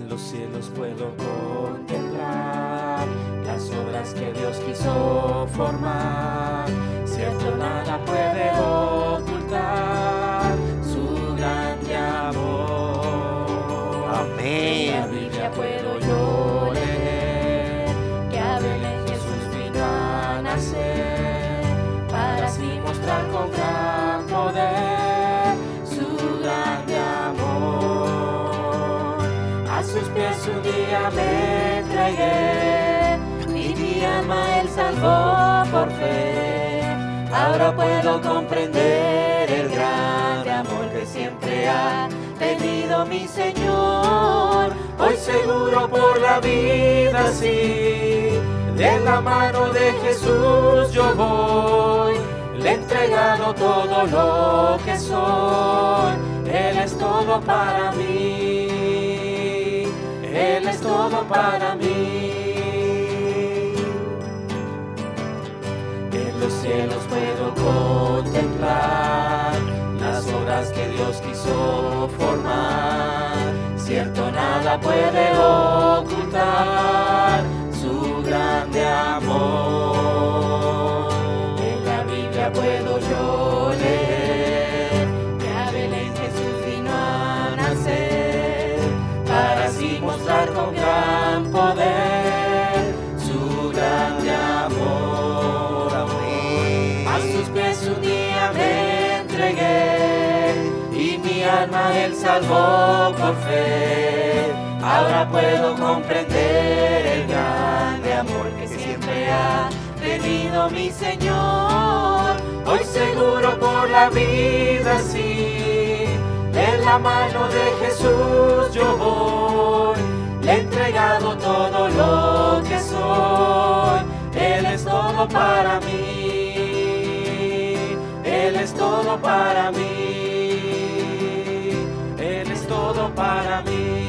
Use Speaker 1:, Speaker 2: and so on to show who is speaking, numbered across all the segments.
Speaker 1: En los cielos puedo contemplar las obras que Dios quiso formar. Cierto, nada puede ocultar su grande amor.
Speaker 2: Amén.
Speaker 1: En la Biblia puedo yo leer que a Belén Jesús vino a nacer, para así mostrar con gran poder su grande amor. A sus pies un día me entregué y mi alma Él salvó por fe. Ahora puedo comprender el grande amor que siempre ha tenido mi Señor. Hoy seguro por la vida, sí, de la mano de Jesús yo voy. Le he entregado todo lo que soy. Él es todo para mí. Él es todo para mí. En los cielos puedo contemplar las obras que Dios quiso formar. Cierto, nada puede ocultar su grande amor. En la Biblia puedo yo leer que a Belén Jesús vino a nacer, para así mostrar con gran poder su grande amor.
Speaker 2: Amén.
Speaker 1: A sus pies un día me entregué y mi alma Él salvó por fe. Ahora puedo comprender el grande amor que siempre ha tenido mi Señor. Hoy seguro por la vida, sí, de la mano de Jesús yo voy. Le he entregado todo lo que soy. Él es todo para mí. Él es todo para mí. Él es todo para mí.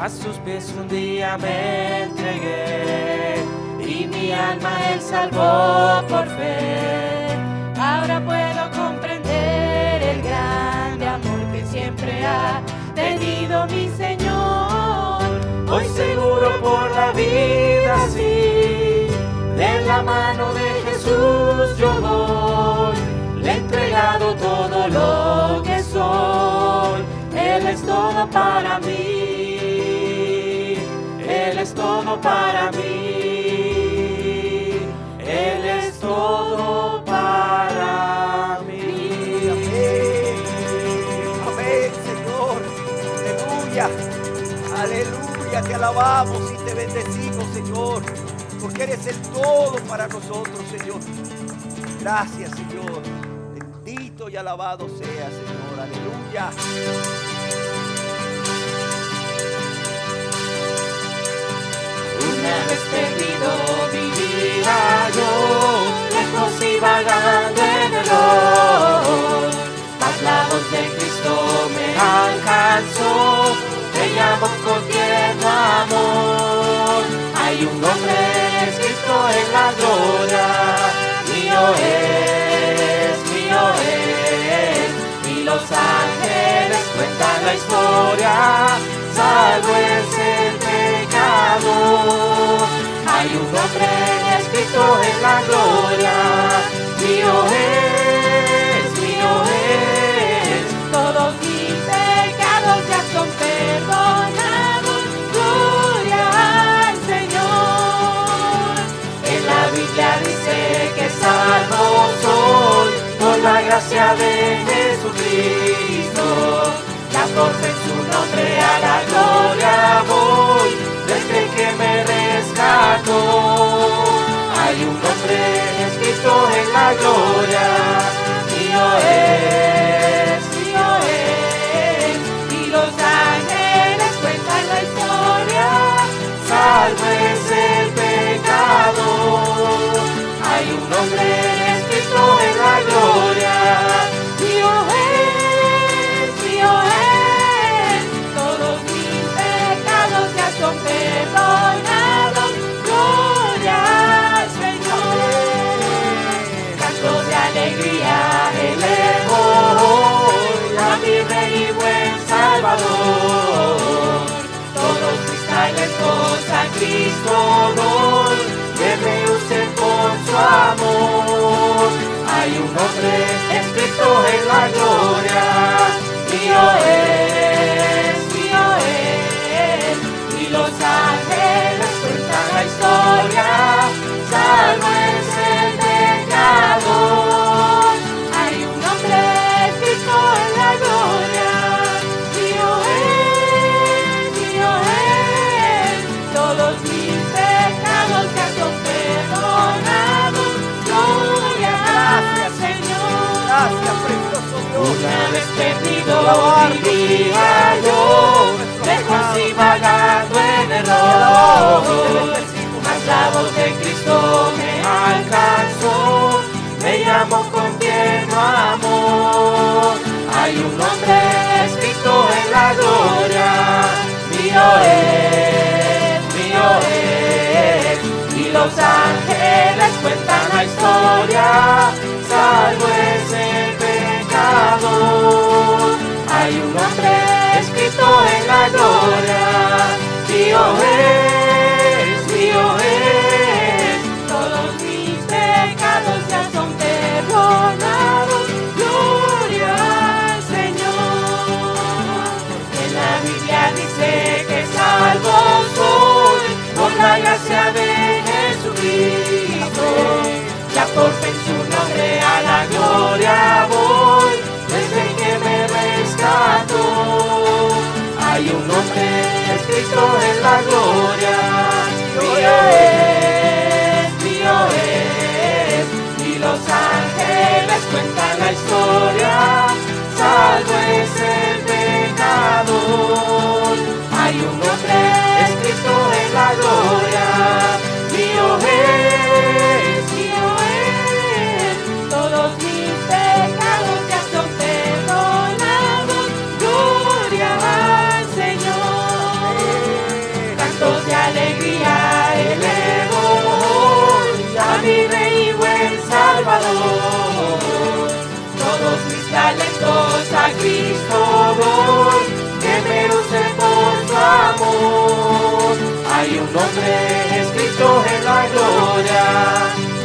Speaker 1: A sus pies un día me entregué y mi alma Él salvó por fe. Ahora puedo comprender el grande amor que siempre ha tenido mi Señor. Hoy seguro por la vida, sí, de la mano de Jesús yo voy. Le he entregado todo lo que soy. Él es todo para mí. Él es todo para mí. Él es todo para mí.
Speaker 2: Amén, Señor. Aleluya. Aleluya. Te alabamos y te bendecimos, Señor, porque eres el todo para nosotros, Señor. Gracias, Señor. Bendito y alabado sea, Señor. Aleluya.
Speaker 1: Una vez perdido vivía yo, lejos y vagando en el error, mas la voz de Cristo me alcanzó, me llamó con tierno amor. Hay un nombre escrito en la gloria, mío es, y los ángeles cuentan la historia, salvo es el pecador. Hay un nombre escrito en la gloria, mío es, todos mis pecados ya son perdonados, gloria al Señor. En la Biblia dice que salvo soy por la gracia de Jesucristo. La fuerza en su nombre a la gloria voy, desde que me rescató. Hay un nombre escrito en la gloria, mío es, y los ángeles cuentan la historia, salvo es el pecador. Hay un nombre escrito en la gloria, mío es, todos mis pecados ya son perdonados, gloria al Señor. Canto de alegría elevo Cristo doy, que me use por su amor. Hay un nombre escrito en la gloria, mío es, y los ángeles cuentan la historia, salvo es el pecador. Hay un nombre escrito en la gloria, mío es, todos mis pecados ya son perdonados. Gloria al Señor.
Speaker 2: Gracias, precioso Dios.
Speaker 1: Una vez perdido vivía yo, lejos y vagando en error, mas la voz de Cristo me alcanzó, me llamó con tierno amor. Hay un nombre escrito en la gloria, mío es, y los ángeles cuentan la historia, salvo es el pecador. Hay un nombre escrito en la gloria, mío es, todos mis pecados ya son perdonados. Gloria al Señor. En la Biblia dice que salvo soy por la gracia de Jesucristo. Ya por fe en su nombre a la gloria voy, desde que me rescató. Hay un nombre escrito en la gloria, mío es, y los ángeles cuentan la historia, salvo es el pecador. Hay un nombre escrito en la gloria, mío es, todos mis pecados ya son perdonados. Gloria al Señor. Cantos de alegría elevo a mi Rey y buen Salvador. Todos mis talentos a Cristo doy, que me use por su amor. Hay un nombre escrito en la gloria,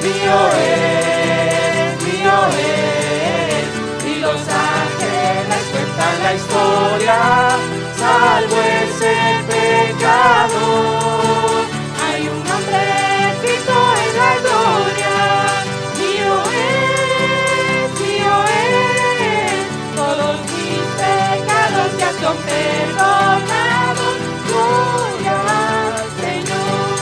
Speaker 1: mío es, y los ángeles cuentan la historia, salvo es el pecador. Hay un nombre escrito en la gloria, mío es, todos mis pecados ya son perdonados. Gloria al Señor.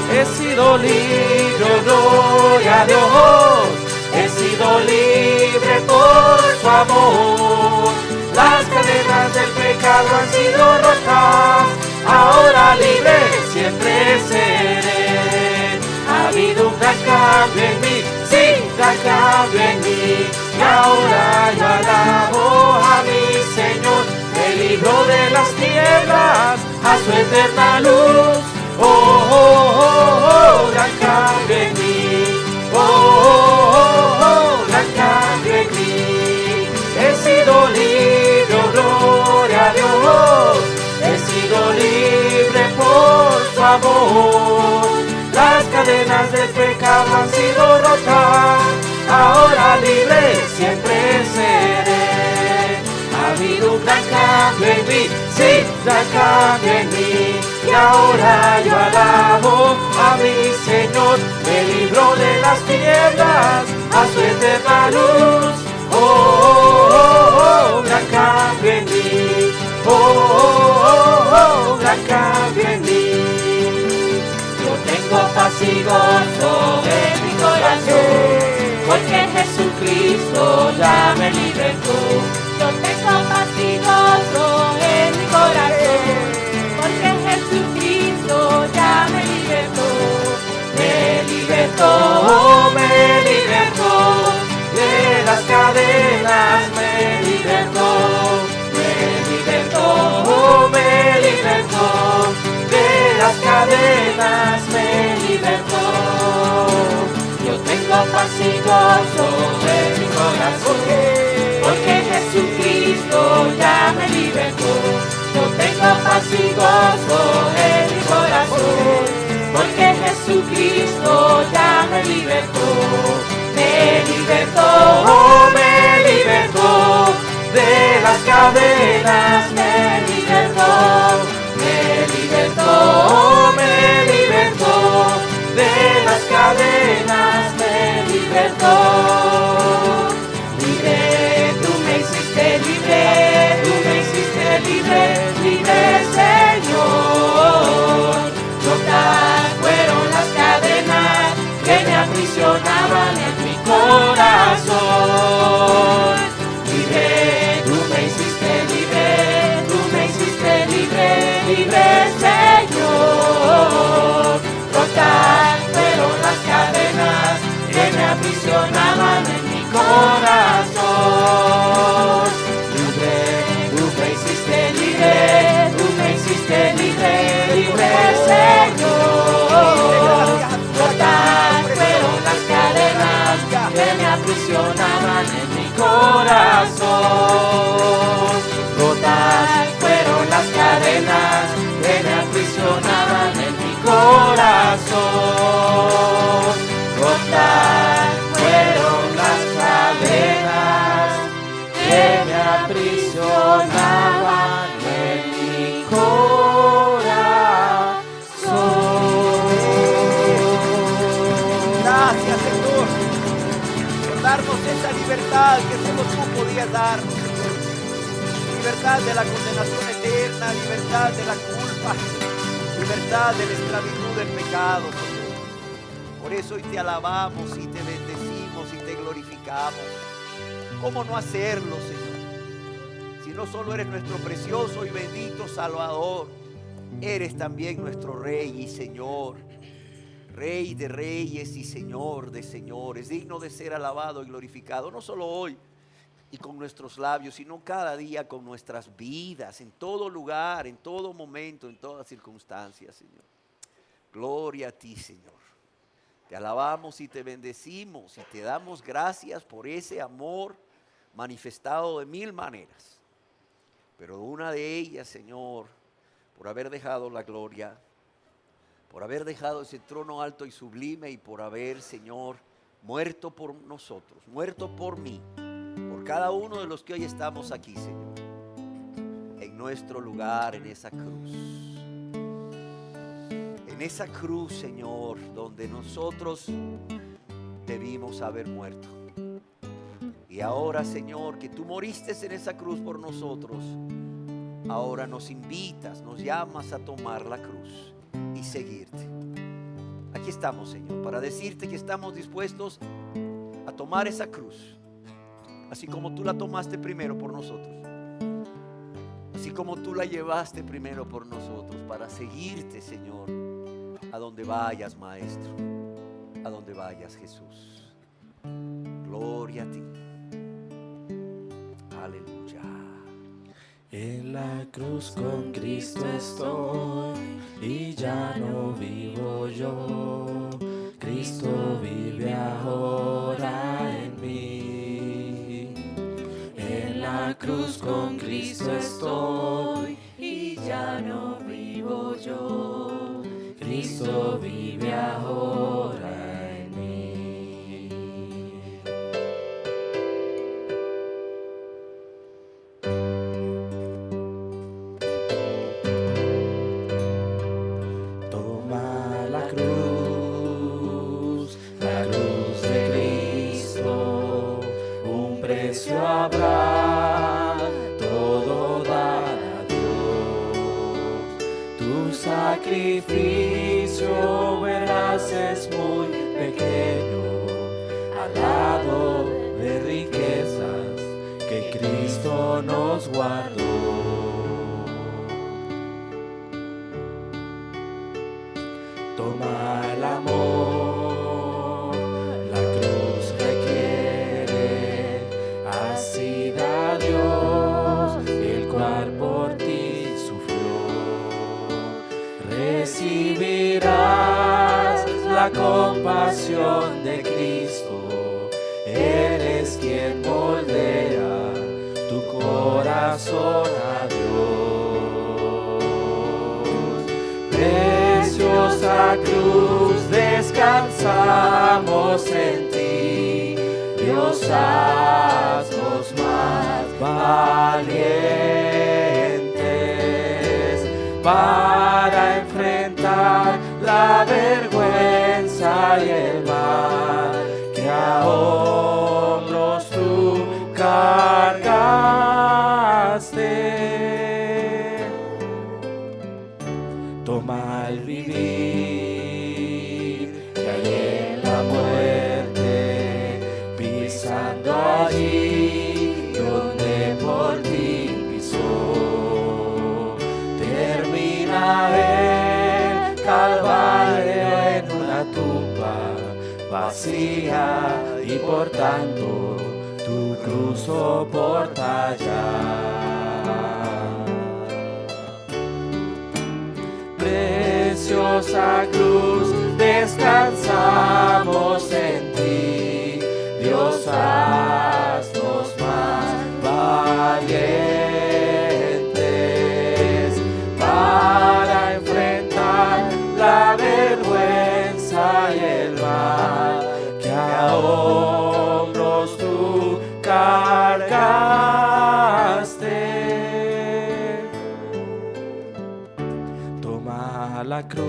Speaker 1: He sido libre, gloria a Dios, he sido libre por su amor. Las cadenas del pecado han sido rotas, ahora libre siempre seré. Ha habido un gran cambio en mí, sí, gran cambio en mí, y ahora yo alabo a mi Señor. Me libró de las tinieblas a su eterna luz. Oh, oh, oh, oh, gran cambio en mí. Oh, oh, oh, oh, gran cambio en mí. He sido libre, oh, gloria a Dios. He sido libre por su amor. Las cadenas del pecado han sido rotas, ahora libre siempre seré. Ha habido un gran cambio en mí, sí, gran cambio en mí, y ahora yo alabo a mi Señor. Me libró de las tinieblas a su eterna luz. Oh, oh, oh, oh, gran cambio en mí. Oh, oh, oh, oh, gran cambio en mí. Yo tengo paz y gozo en mi corazón, porque Jesucristo ya me libertó. Yo tengo paz y gozo en mi corazón, porque Jesucristo ya me libertó. Me libertó, me libertó, de las cadenas me libertó. Me libertó, me libertó, de las cadenas me libertó. Yo tengo paz y gozo en mi corazón, porque Jesucristo ya me libertó. Yo tengo paz y gozo en mi corazón, libertó de las cadenas, me libertó de las cadenas, me libertó. Libre, tú me hiciste libre, libre Señor. Rotas fueron las cadenas que me aprisionaban en mi corazón. Libre, tú me hiciste libre Señor. Rotas fueron las cadenas que me aprisionaban en mi corazón. Libre, tú me hiciste libre Señor. Rotas fueron las cadenas que me aprisionaban en mi corazón. Rotas fueron las cadenas que me aprisionaban en mi corazón. Rotas fueron las cadenas que me aprisionaban en mi corazón.
Speaker 2: Gracias, Señor, por darnos esa libertad que solo tú podías darnos, Señor. Libertad de la condenación eterna, libertad de la culpa, libertad de la esclavitud del pecado, Señor. Por eso hoy te alabamos y te bendecimos y te glorificamos. ¿Cómo no hacerlo, Señor? Si no solo eres nuestro precioso y bendito Salvador, eres también nuestro Rey y Señor. Rey de reyes y Señor de señores, digno de ser alabado y glorificado, no solo hoy y con nuestros labios, sino cada día con nuestras vidas, en todo lugar, en todo momento, en todas circunstancias, Señor. Gloria a ti, Señor. Te alabamos y te bendecimos y te damos gracias por ese amor manifestado de mil maneras. Pero una de ellas, Señor, por haber dejado la gloria, por haber dejado ese trono alto y sublime y por haber, Señor, muerto por nosotros, muerto por mí, por cada uno de los que hoy estamos aquí, Señor, en nuestro lugar, en esa cruz. En esa cruz, Señor, donde nosotros debimos haber muerto. Y ahora, Señor, que tú moriste en esa cruz por nosotros, ahora nos invitas, nos llamas a tomar la cruz y seguirte. Aquí estamos, Señor, para decirte que estamos dispuestos a tomar esa cruz, así como tú la tomaste primero por nosotros, así como tú la llevaste primero por nosotros, para seguirte, Señor, a donde vayas, Maestro, a donde vayas, Jesús. Gloria a ti. Aleluya.
Speaker 1: En la cruz con Cristo estoy y ya no vivo yo. Cristo vive ahora en mí. En la cruz con Cristo estoy y ya no vivo yo. Cristo vive ahora en mí. Toma la cruz de Cristo, un precio habrá, todo dar a Dios. Tu sacrificio verás es muy pequeño al lado de riquezas que Cristo nos guardó. Toma el amor, la cruz requiere, así da Dios, el cual por ti sufrió. Recibirás la compasión de Cristo, eres quien moldea tu corazón a Dios. Preciosa cruz de descansamos en ti, Dios, haznos más valientes para enfrentar la vergüenza y el mal que a hombros tú cargaste. Toma el vivir que hay en la muerte, pisando allí donde por ti pisó. Termina el Calvario en una tumba vacía y por tanto tu cruz soporta ya. Preciosa cruz, descansamos en ti, Dios, haznos más valientes para enfrentar la vergüenza y el mal que a hombros tú cargaste. Toma la cruz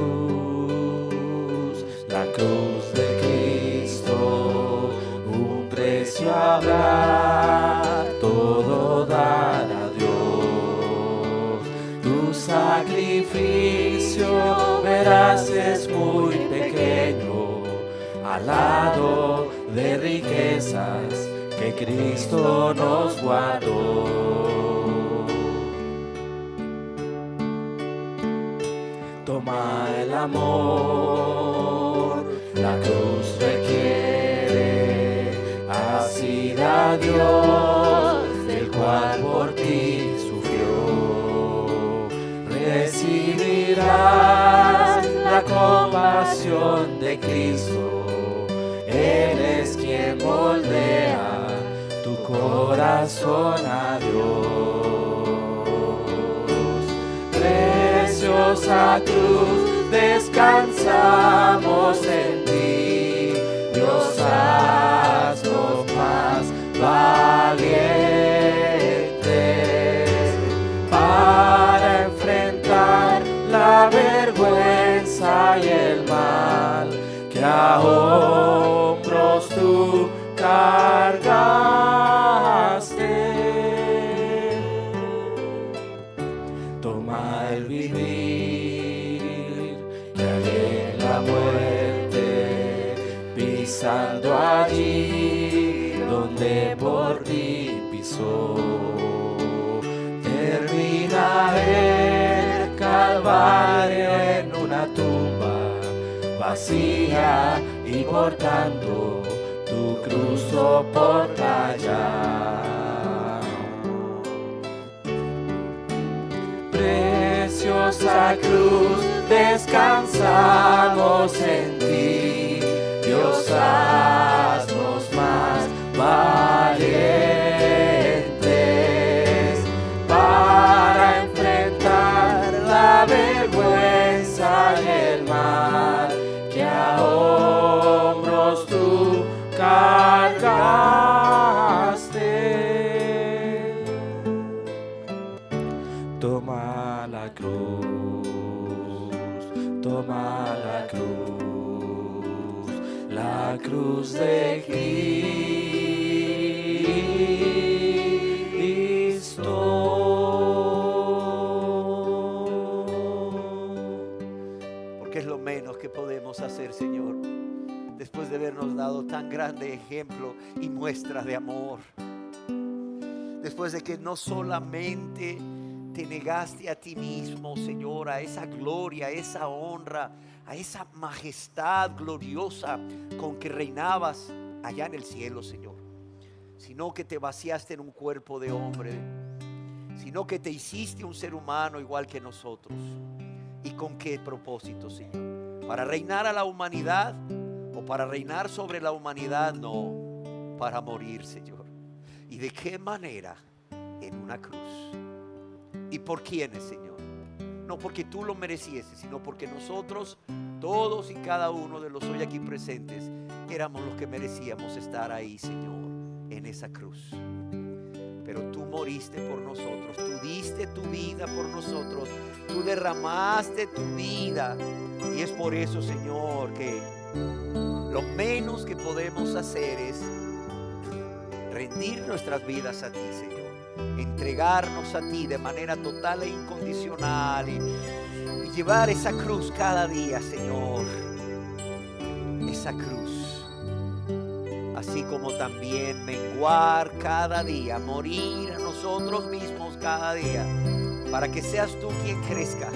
Speaker 1: de Cristo, un precio habrá, todo dar a Dios. Tu sacrificio verás es muy pequeño al lado de riquezas que Cristo nos guardó. Toma el amor, la cruz requiere, así da Dios, el cual por ti sufrió. Recibirás la compasión de Cristo, Él es quien moldea tu corazón a Dios. Preciosa cruz, descansamos en ti, Dios, haznos más valientes para enfrentar la vergüenza y el mal que a hombros tú cargaste. Toma el vivir que hay en la muerte, pisando allí donde por ti pisó. Termina el Calvario en una tumba vacía y por tanto tu cruz soporta ya. Preciosa cruz, descansamos en ti, Dios, haznos más valientes para enfrentar la vergüenza y el mal que a hombros tú cargaste. Toma la cruz de Cristo.
Speaker 2: Porque es lo menos que podemos hacer, Señor, después de habernos dado tan grande ejemplo y muestra de amor. Después de que no solamente te negaste a ti mismo, Señor, a esa gloria, a esa honra, a esa majestad gloriosa con que reinabas allá en el cielo, Señor, sino que te vaciaste en un cuerpo de hombre, sino que te hiciste un ser humano igual que nosotros. ¿Y con qué propósito, Señor? ¿Para reinar a la humanidad o para reinar sobre la humanidad? No, para morir, Señor. ¿Y de qué manera? En una cruz. ¿Y por quiénes, Señor? No porque tú lo merecieses, sino porque nosotros todos y cada uno de los hoy aquí presentes éramos los que merecíamos estar ahí, Señor, en esa cruz. Pero tú moriste por nosotros, tú diste tu vida por nosotros, tú derramaste tu vida. Y es por eso, Señor, que lo menos que podemos hacer es rendir nuestras vidas a ti, Señor. Entregarnos a ti de manera total e incondicional y llevar esa cruz cada día, Señor. Esa cruz. Así como también menguar cada día, morir a nosotros mismos cada día, para que seas tú quien crezca,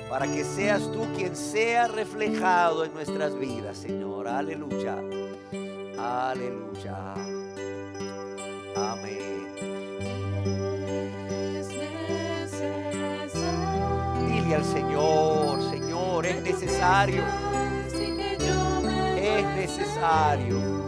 Speaker 2: para que seas tú quien sea reflejado en nuestras vidas, Señor. Aleluya, aleluya, amén. Dile al Señor, Señor, es necesario, es necesario.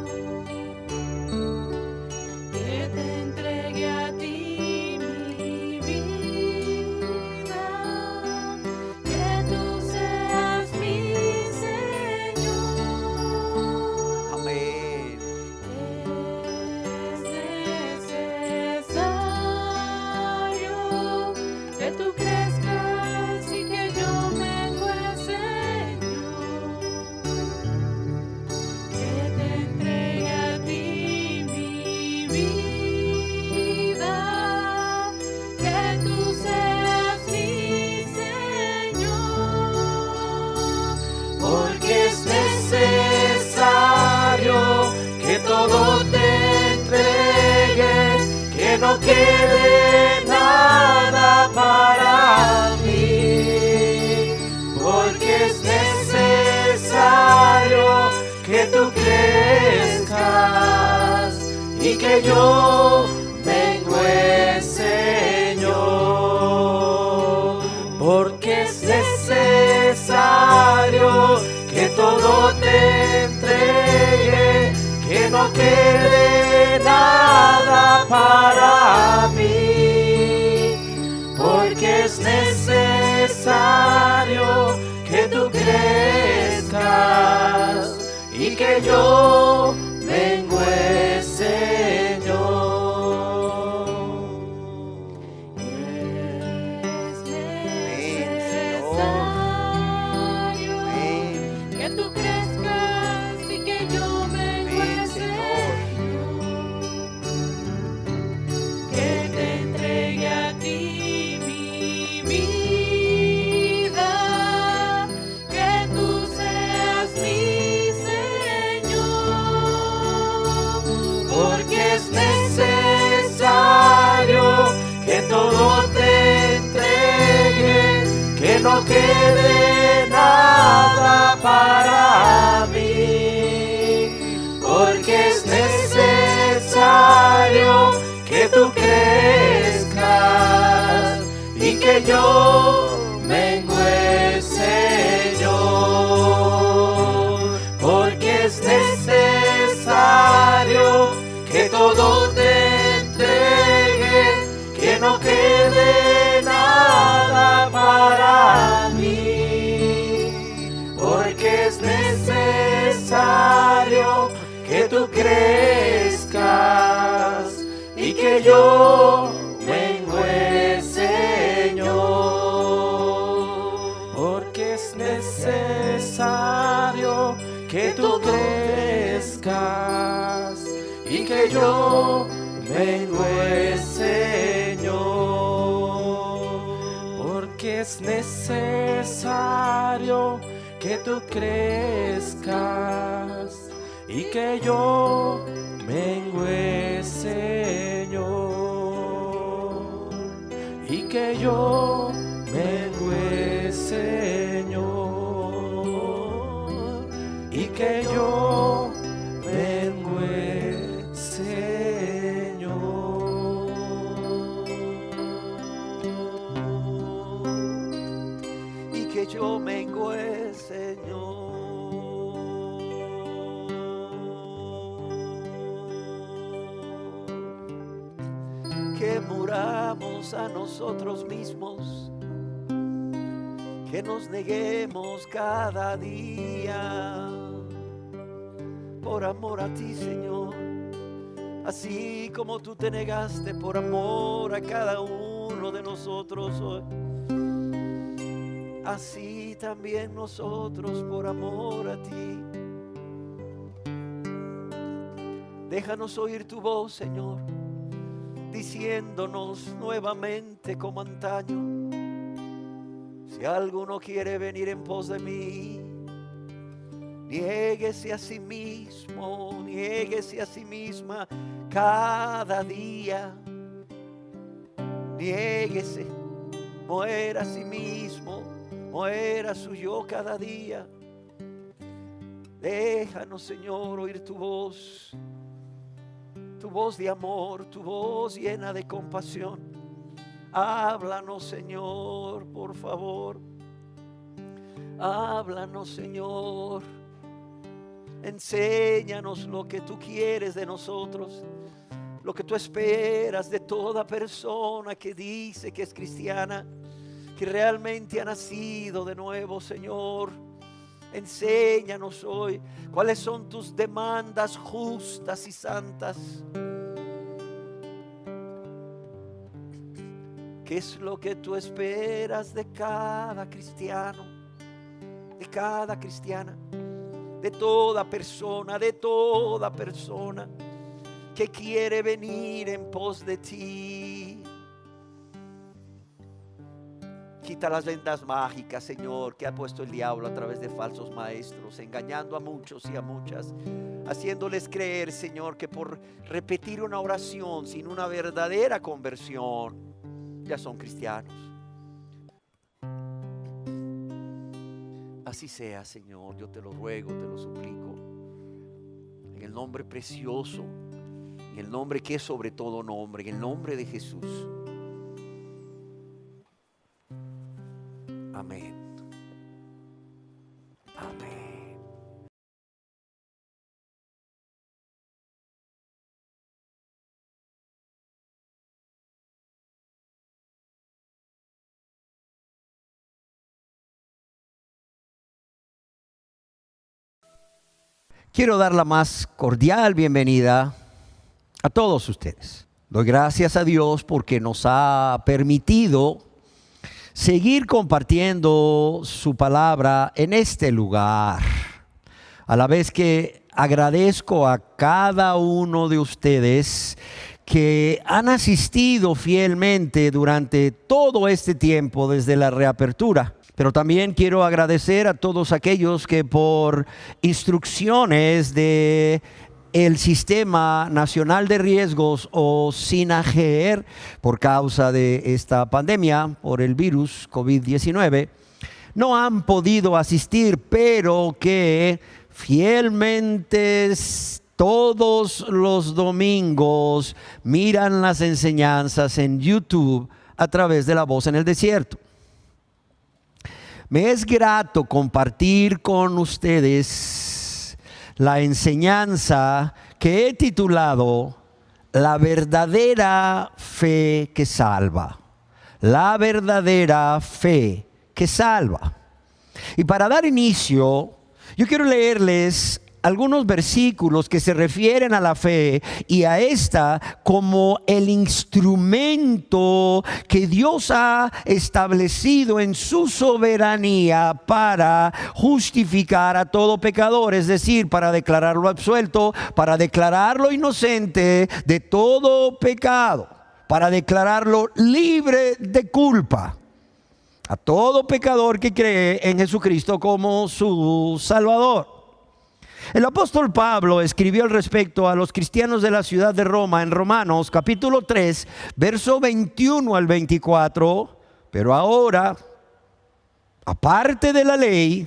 Speaker 1: Todo te entregue, que no quede nada para mí, porque es necesario que tú crezcas y que yo mengue, Señor, porque es necesario que todo te entregue, que no quede nada para mí, porque es necesario que tú crezcas y que yo mengue, Señor. Es necesario que tú crezcas y que yo mengue, Señor. Que te entregue a ti mi vida, que tú seas mi Señor, porque es necesario que todo te entregue, que no quede nada para mí, porque es necesario que tú crezcas y que yo mengue, Señor, porque es necesario que todo te entregue, que no quede nada para mí, porque es necesario que tú crezcas y que yo mengue, Señor, porque es necesario que tú crezcas y que yo mengue, Señor, porque es necesario que tú crezcas y que yo mengue, Señor, y que yo mengue, Señor, y que yo mengue, Señor,
Speaker 2: Y que yo mengue, Señor. Que muramos a nosotros mismos, que nos neguemos cada día por amor a ti, Señor. Así como tú te negaste por amor a cada uno de nosotros hoy, así también nosotros por amor a ti. Déjanos oír tu voz, Señor, diciéndonos nuevamente como antaño: si alguno quiere venir en pos de mí, niéguese a sí mismo, niéguese a sí misma cada día. Niéguese, muera a sí mismo, muera su yo cada día. Déjanos, Señor, oír tu voz de amor, tu voz llena de compasión. Háblanos, Señor, por favor. Háblanos, Señor. Enséñanos lo que tú quieres de nosotros, lo que tú esperas de toda persona que dice que es cristiana, que realmente ha nacido de nuevo, Señor. Enséñanos hoy cuáles son tus demandas justas y santas. ¿Qué es lo que tú esperas de cada cristiano, de cada cristiana, de toda persona que quiere venir en pos de ti? Quita las vendas mágicas, Señor, que ha puesto el diablo a través de falsos maestros, engañando a muchos y a muchas, haciéndoles creer, Señor, que por repetir una oración sin una verdadera conversión ya son cristianos. Así sea, Señor, yo te lo ruego, te lo suplico, en el nombre precioso, en el nombre que es sobre todo nombre, en el nombre de Jesús. Amén. Amén. Quiero dar la más cordial bienvenida a todos ustedes. Doy gracias a Dios porque nos ha permitido seguir compartiendo su palabra en este lugar. A la vez que agradezco a cada uno de ustedes que han asistido fielmente durante todo este tiempo desde la reapertura. Pero también quiero agradecer a todos aquellos que por instrucciones de el Sistema Nacional de Riesgos o SINAGER, por causa de esta pandemia, por el virus COVID-19, no han podido asistir, pero que fielmente todos los domingos miran las enseñanzas en YouTube a través de La Voz en el Desierto. Me es grato compartir con ustedes la enseñanza que he titulado La verdadera fe que salva. La verdadera fe que salva. Y para dar inicio, yo quiero leerles algunos versículos que se refieren a la fe y a esta como el instrumento que Dios ha establecido en su soberanía para justificar a todo pecador, es decir, para declararlo absuelto, para declararlo inocente de todo pecado, para declararlo libre de culpa a todo pecador que cree en Jesucristo como su Salvador. El apóstol Pablo escribió al respecto a los cristianos de la ciudad de Roma en Romanos capítulo 3, verso 21 al 24. Pero ahora, aparte de la ley,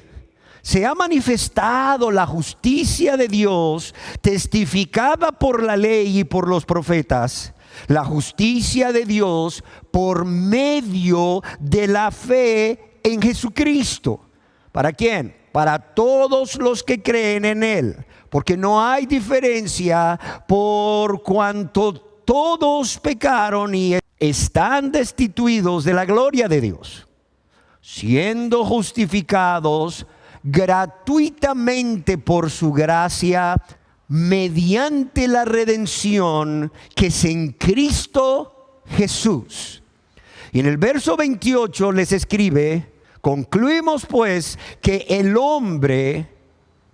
Speaker 2: se ha manifestado la justicia de Dios, testificada por la ley y por los profetas. La justicia de Dios por medio de la fe en Jesucristo. ¿Para quién? Para todos los que creen en Él, porque no hay diferencia, por cuanto todos pecaron y están destituidos de la gloria de Dios. siendo justificados gratuitamente por su gracia, mediante la redención que es en Cristo Jesús. Y en el verso 28 les escribe: concluimos pues que el hombre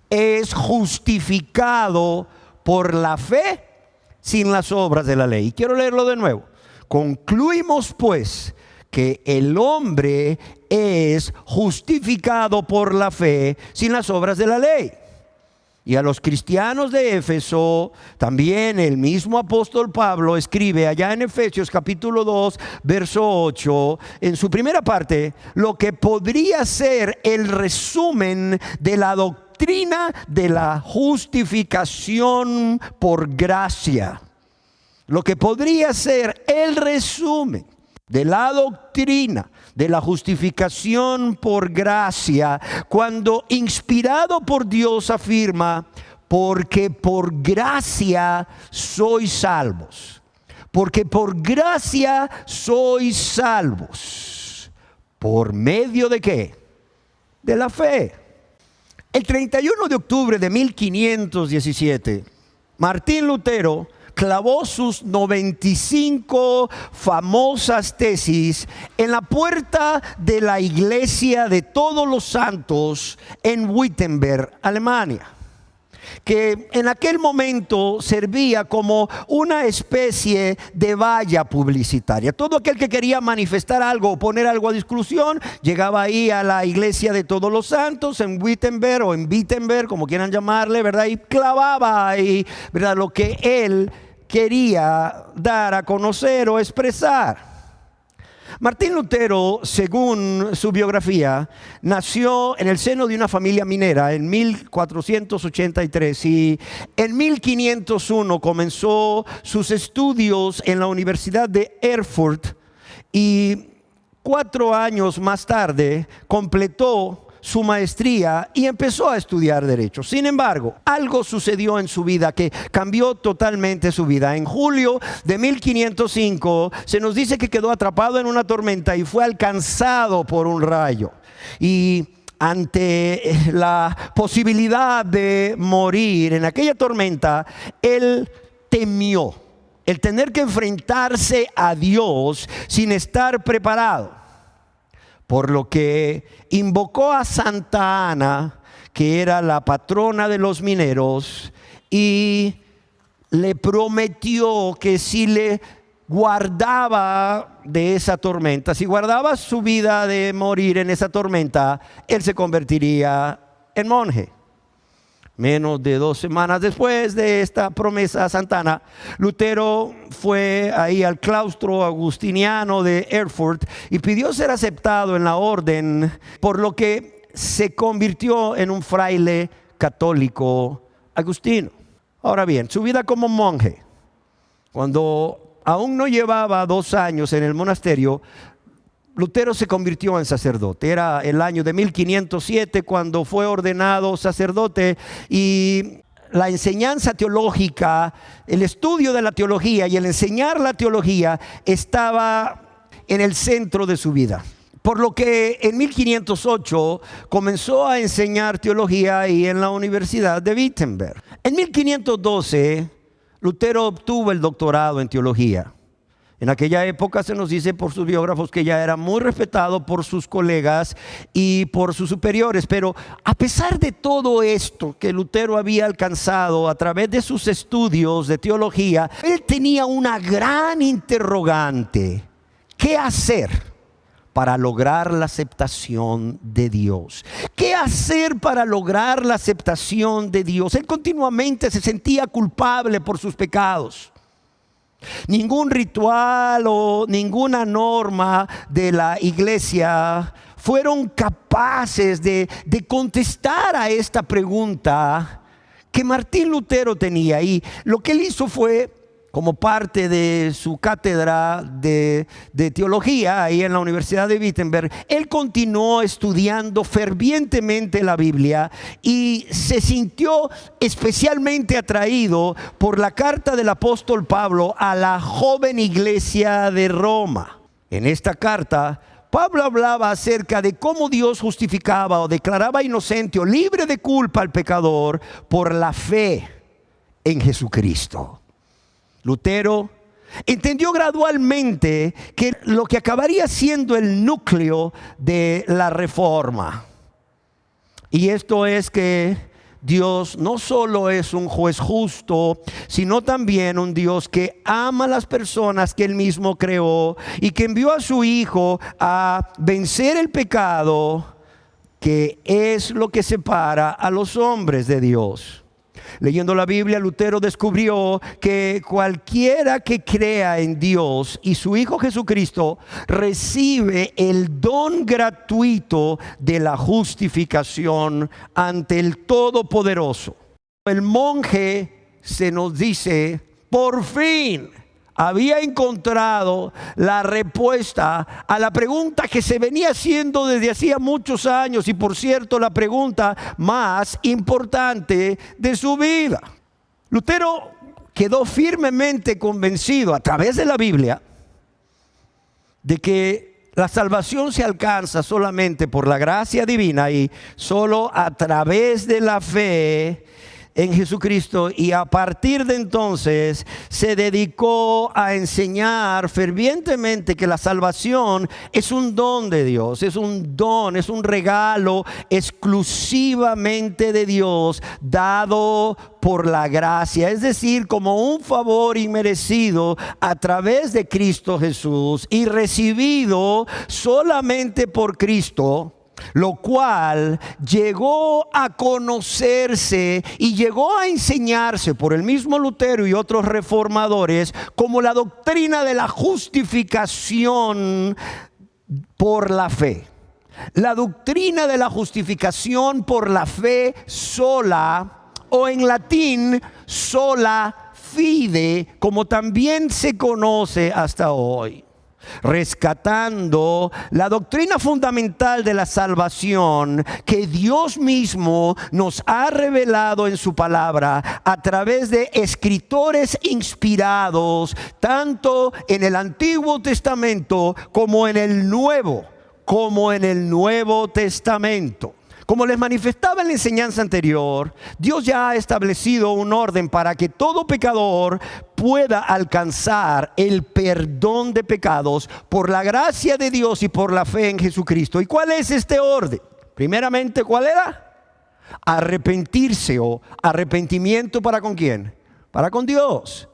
Speaker 2: es justificado por la fe sin las obras de la ley. Quiero leerlo de nuevo. Concluimos pues que el hombre es justificado por la fe sin las obras de la ley. Y a los cristianos de Éfeso, también el mismo apóstol Pablo escribe allá en Efesios capítulo 2, verso 8, en su primera parte, lo que podría ser el resumen de la doctrina de la justificación por gracia. Lo que podría ser el resumen de la doctrina de la justificación por gracia, cuando inspirado por Dios afirma: porque por gracia sois salvos. Porque por gracia sois salvos. ¿Por medio de qué? De la fe. El 31 de octubre de 1517, Martín Lutero clavó sus 95 famosas tesis en la puerta de la iglesia de Todos los Santos en Wittenberg, Alemania, que en aquel momento servía como una especie de valla publicitaria. Todo aquel que quería manifestar algo o poner algo a discusión llegaba ahí a la iglesia de Todos los Santos en Wittenberg o en Wittenberg, como quieran llamarle, ¿verdad? Y clavaba ahí, ¿verdad?, lo que él quería dar a conocer o expresar. Martín Lutero, según su biografía, nació en el seno de una familia minera en 1483 y en 1501 comenzó sus estudios en la Universidad de Erfurt, y 4 años más tarde completó su maestría y empezó a estudiar derecho. Sin embargo, algo sucedió en su vida que cambió totalmente su vida. En julio de 1505 se nos dice que quedó atrapado en una tormenta y fue alcanzado por un rayo. Y ante la posibilidad de morir en aquella tormenta, él temió el tener que enfrentarse a Dios sin estar preparado. Por lo que invocó a Santa Ana, que era la patrona de los mineros, y le prometió que si le guardaba de esa tormenta, si guardaba su vida de morir en esa tormenta, él se convertiría en monje. Menos de 2 semanas después de esta promesa a Santa Ana, Lutero fue ahí al claustro agustiniano de Erfurt y pidió ser aceptado en la orden, por lo que se convirtió en un fraile católico agustino. Ahora bien, su vida como monje, cuando aún no llevaba 2 años en el monasterio, Lutero se convirtió en sacerdote. Era el año de 1507 cuando fue ordenado sacerdote, y la enseñanza teológica, el estudio de la teología y el enseñar la teología estaba en el centro de su vida. Por lo que en 1508 comenzó a enseñar teología ahí en la Universidad de Wittenberg. En 1512 Lutero obtuvo el doctorado en teología. En aquella época se nos dice por sus biógrafos que ya era muy respetado por sus colegas y por sus superiores. Pero a pesar de todo esto que Lutero había alcanzado a través de sus estudios de teología, él tenía una gran interrogante: ¿qué hacer para lograr la aceptación de Dios? ¿Qué hacer para lograr la aceptación de Dios? Él continuamente se sentía culpable por sus pecados. Ningún ritual o ninguna norma de la iglesia fueron capaces de contestar a esta pregunta que Martín Lutero tenía. Y lo que él hizo fue, como parte de su cátedra de teología ahí en la Universidad de Wittenberg, él continuó estudiando fervientemente la Biblia y se sintió especialmente atraído por la carta del apóstol Pablo a la joven iglesia de Roma. En esta carta, Pablo hablaba acerca de cómo Dios justificaba o declaraba inocente o libre de culpa al pecador por la fe en Jesucristo. Lutero entendió gradualmente que lo que acabaría siendo el núcleo de la reforma, y esto es que Dios no solo es un juez justo, sino también un Dios que ama a las personas que Él mismo creó y que envió a su Hijo a vencer el pecado, que es lo que separa a los hombres de Dios. Leyendo la Biblia, Lutero descubrió que cualquiera que crea en Dios y su Hijo Jesucristo recibe el don gratuito de la justificación ante el Todopoderoso. El monje se nos dice, por fin había encontrado la respuesta a la pregunta que se venía haciendo desde hacía muchos años, y por cierto, la pregunta más importante de su vida. Lutero quedó firmemente convencido a través de la Biblia de que la salvación se alcanza solamente por la gracia divina y solo a través de la fe en Jesucristo, y a partir de entonces se dedicó a enseñar fervientemente que la salvación es un don de Dios, es un don, es un regalo exclusivamente de Dios, dado por la gracia, es decir, como un favor inmerecido a través de Cristo Jesús y recibido solamente por Cristo, lo cual llegó a conocerse y llegó a enseñarse por el mismo Lutero y otros reformadores como la doctrina de la justificación por la fe. La doctrina de la justificación por la fe sola, o en latín sola fide, como también se conoce hasta hoy, rescatando la doctrina fundamental de la salvación que Dios mismo nos ha revelado en su palabra a través de escritores inspirados tanto en el Antiguo Testamento como en el Nuevo Testamento. Como les manifestaba en la enseñanza anterior, Dios ya ha establecido un orden para que todo pecador pueda alcanzar el perdón de pecados por la gracia de Dios y por la fe en Jesucristo. ¿Y cuál es este orden? Primeramente, ¿cuál era? Arrepentirse, o arrepentimiento. ¿Para con quién? Para con Dios.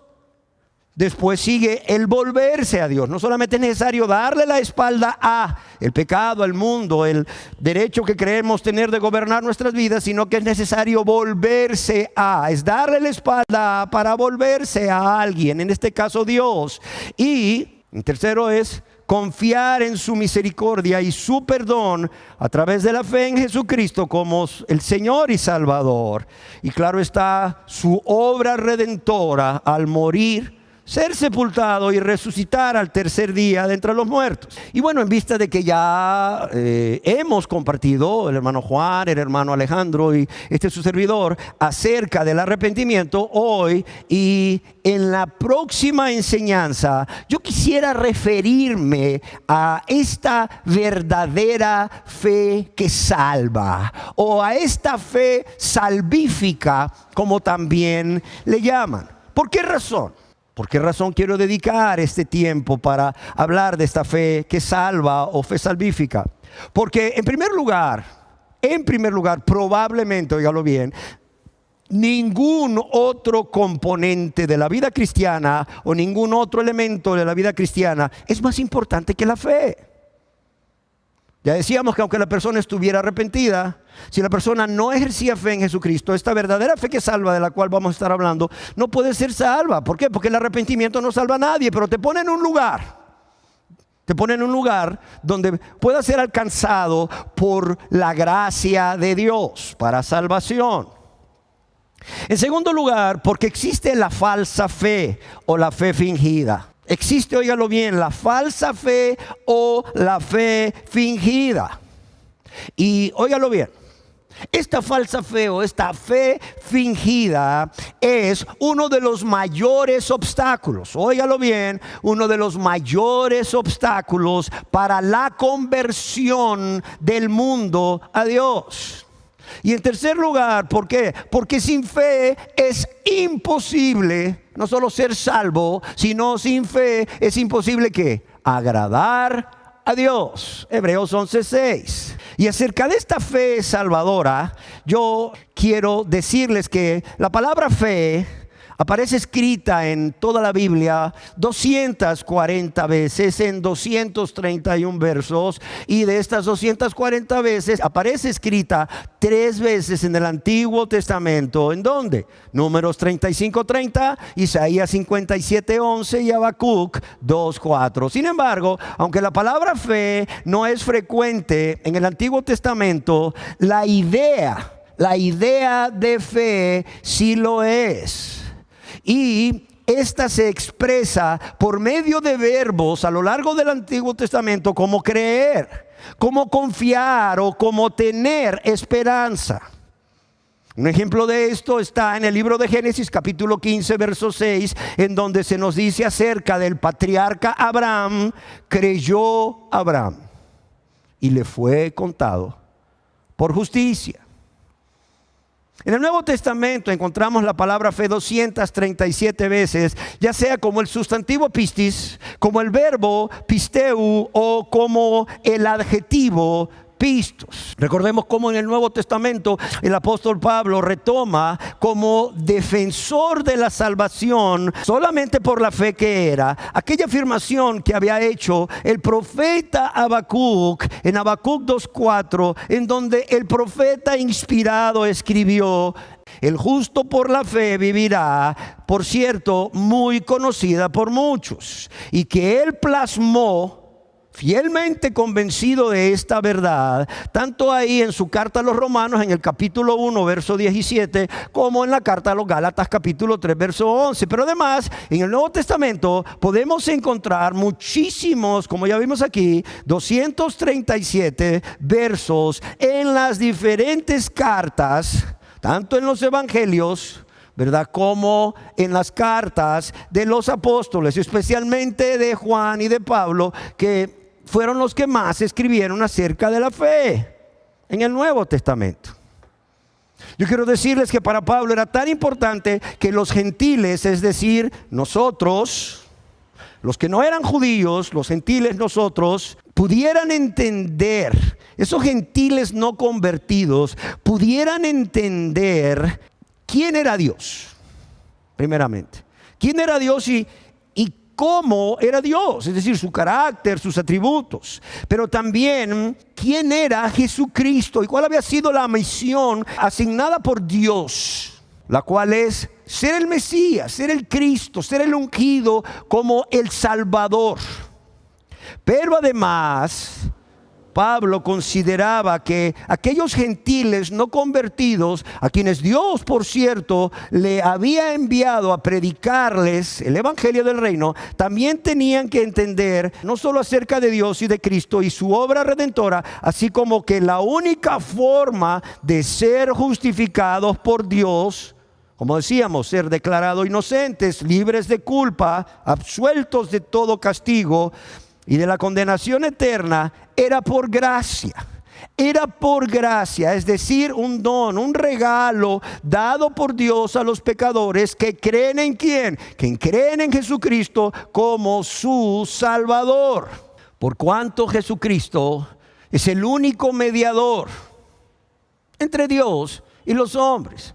Speaker 2: Después sigue el volverse a Dios. No solamente es necesario darle la espalda a el pecado, al mundo, el derecho que creemos tener de gobernar nuestras vidas, sino que es necesario volverse a, es darle la espalda para volverse a alguien, en este caso Dios. Y el tercero es confiar en su misericordia y su perdón a través de la fe en Jesucristo como el Señor y Salvador. Y claro está, su obra redentora al morir, ser sepultado y resucitar al tercer día de entre los muertos. Y bueno, en vista de que ya hemos compartido, el hermano Juan, el hermano Alejandro y su servidor, acerca del arrepentimiento, hoy y en la próxima enseñanza yo quisiera referirme a esta verdadera fe que salva, o a esta fe salvífica, como también le llaman. ¿Por qué razón? ¿Por qué razón quiero dedicar este tiempo para hablar de esta fe que salva o fe salvífica? Porque en primer lugar, probablemente, óigalo bien, ningún otro componente de la vida cristiana o ningún otro elemento de la vida cristiana es más importante que la fe. Ya decíamos que aunque la persona estuviera arrepentida, si la persona no ejercía fe en Jesucristo, esta verdadera fe que salva, de la cual vamos a estar hablando, no puede ser salva. ¿Por qué? Porque el arrepentimiento no salva a nadie, pero te pone en un lugar. Te pone en un lugar donde pueda ser alcanzado por la gracia de Dios para salvación. En segundo lugar, porque existe la falsa fe o la fe fingida. Existe, óigalo bien, la falsa fe o la fe fingida. Y óigalo bien,
Speaker 3: Esta falsa fe o esta fe fingida es uno de los mayores obstáculos, óigalo bien, uno de los mayores obstáculos para la conversión del mundo a Dios. Y en tercer lugar, ¿por qué? Porque sin fe es imposible no solo ser salvo, sino sin fe es imposible ¿qué? Agradar a Dios. Hebreos 11:6. Y acerca de esta fe salvadora, yo quiero decirles que la palabra fe aparece escrita en toda la Biblia 240 veces en 231 versos, y de estas 240 veces aparece escrita 3 veces en el Antiguo Testamento. ¿En dónde? Números 35:30, Isaías 57:11 y Habacuc 2:4. Sin embargo, aunque la palabra fe no es frecuente en el Antiguo Testamento, la idea de fe sí lo es. Y esta se expresa por medio de verbos a lo largo del Antiguo Testamento, como creer, como confiar o como tener esperanza. Un ejemplo de esto está en el libro de Génesis capítulo 15 verso 6, en donde se nos dice acerca del patriarca Abraham: creyó Abraham y le fue contado por justicia. En el Nuevo Testamento encontramos la palabra fe 237 veces, ya sea como el sustantivo pistis, como el verbo pisteu o como el adjetivo pistos. Recordemos cómo en el Nuevo Testamento el apóstol Pablo retoma como defensor de la salvación solamente por la fe que era aquella afirmación que había hecho el profeta Habacuc en Habacuc 2:4, en donde el profeta inspirado escribió: el justo por la fe vivirá, por cierto, muy conocida por muchos, y que él plasmó fielmente convencido de esta verdad, tanto ahí en su carta a los Romanos en el capítulo 1 verso 17, como en la carta a los Gálatas capítulo 3 verso 11. Pero además en el Nuevo Testamento podemos encontrar muchísimos, como ya vimos aquí, 237 versos en las diferentes cartas, tanto en los evangelios, ¿verdad?, como en las cartas de los apóstoles, especialmente de Juan y de Pablo, que fueron los que más escribieron acerca de la fe en el Nuevo Testamento. Yo quiero decirles que para Pablo era tan importante que los gentiles, es decir, nosotros, los que no eran judíos, los gentiles, nosotros, pudieran entender, esos gentiles no convertidos, pudieran entender quién era Dios, primeramente. ¿Quién era Dios y cómo era Dios? Es decir, su carácter, sus atributos. Pero también quién era Jesucristo y cuál había sido la misión asignada por Dios, la cual es ser el Mesías, ser el Cristo, ser el ungido como el Salvador. Pero además Pablo consideraba que aquellos gentiles no convertidos, a quienes Dios, por cierto, le había enviado a predicarles el evangelio del reino, también tenían que entender no solo acerca de Dios y de Cristo y su obra redentora, así como que la única forma de ser justificados por Dios, como decíamos, ser declarados inocentes, libres de culpa, absueltos de todo castigo y de la condenación eterna, era por gracia. Era por gracia, es decir, un don, un regalo dado por Dios a los pecadores que creen en ¿quién? Que creen en Jesucristo como su Salvador. Por cuanto Jesucristo es el único mediador entre Dios y los hombres.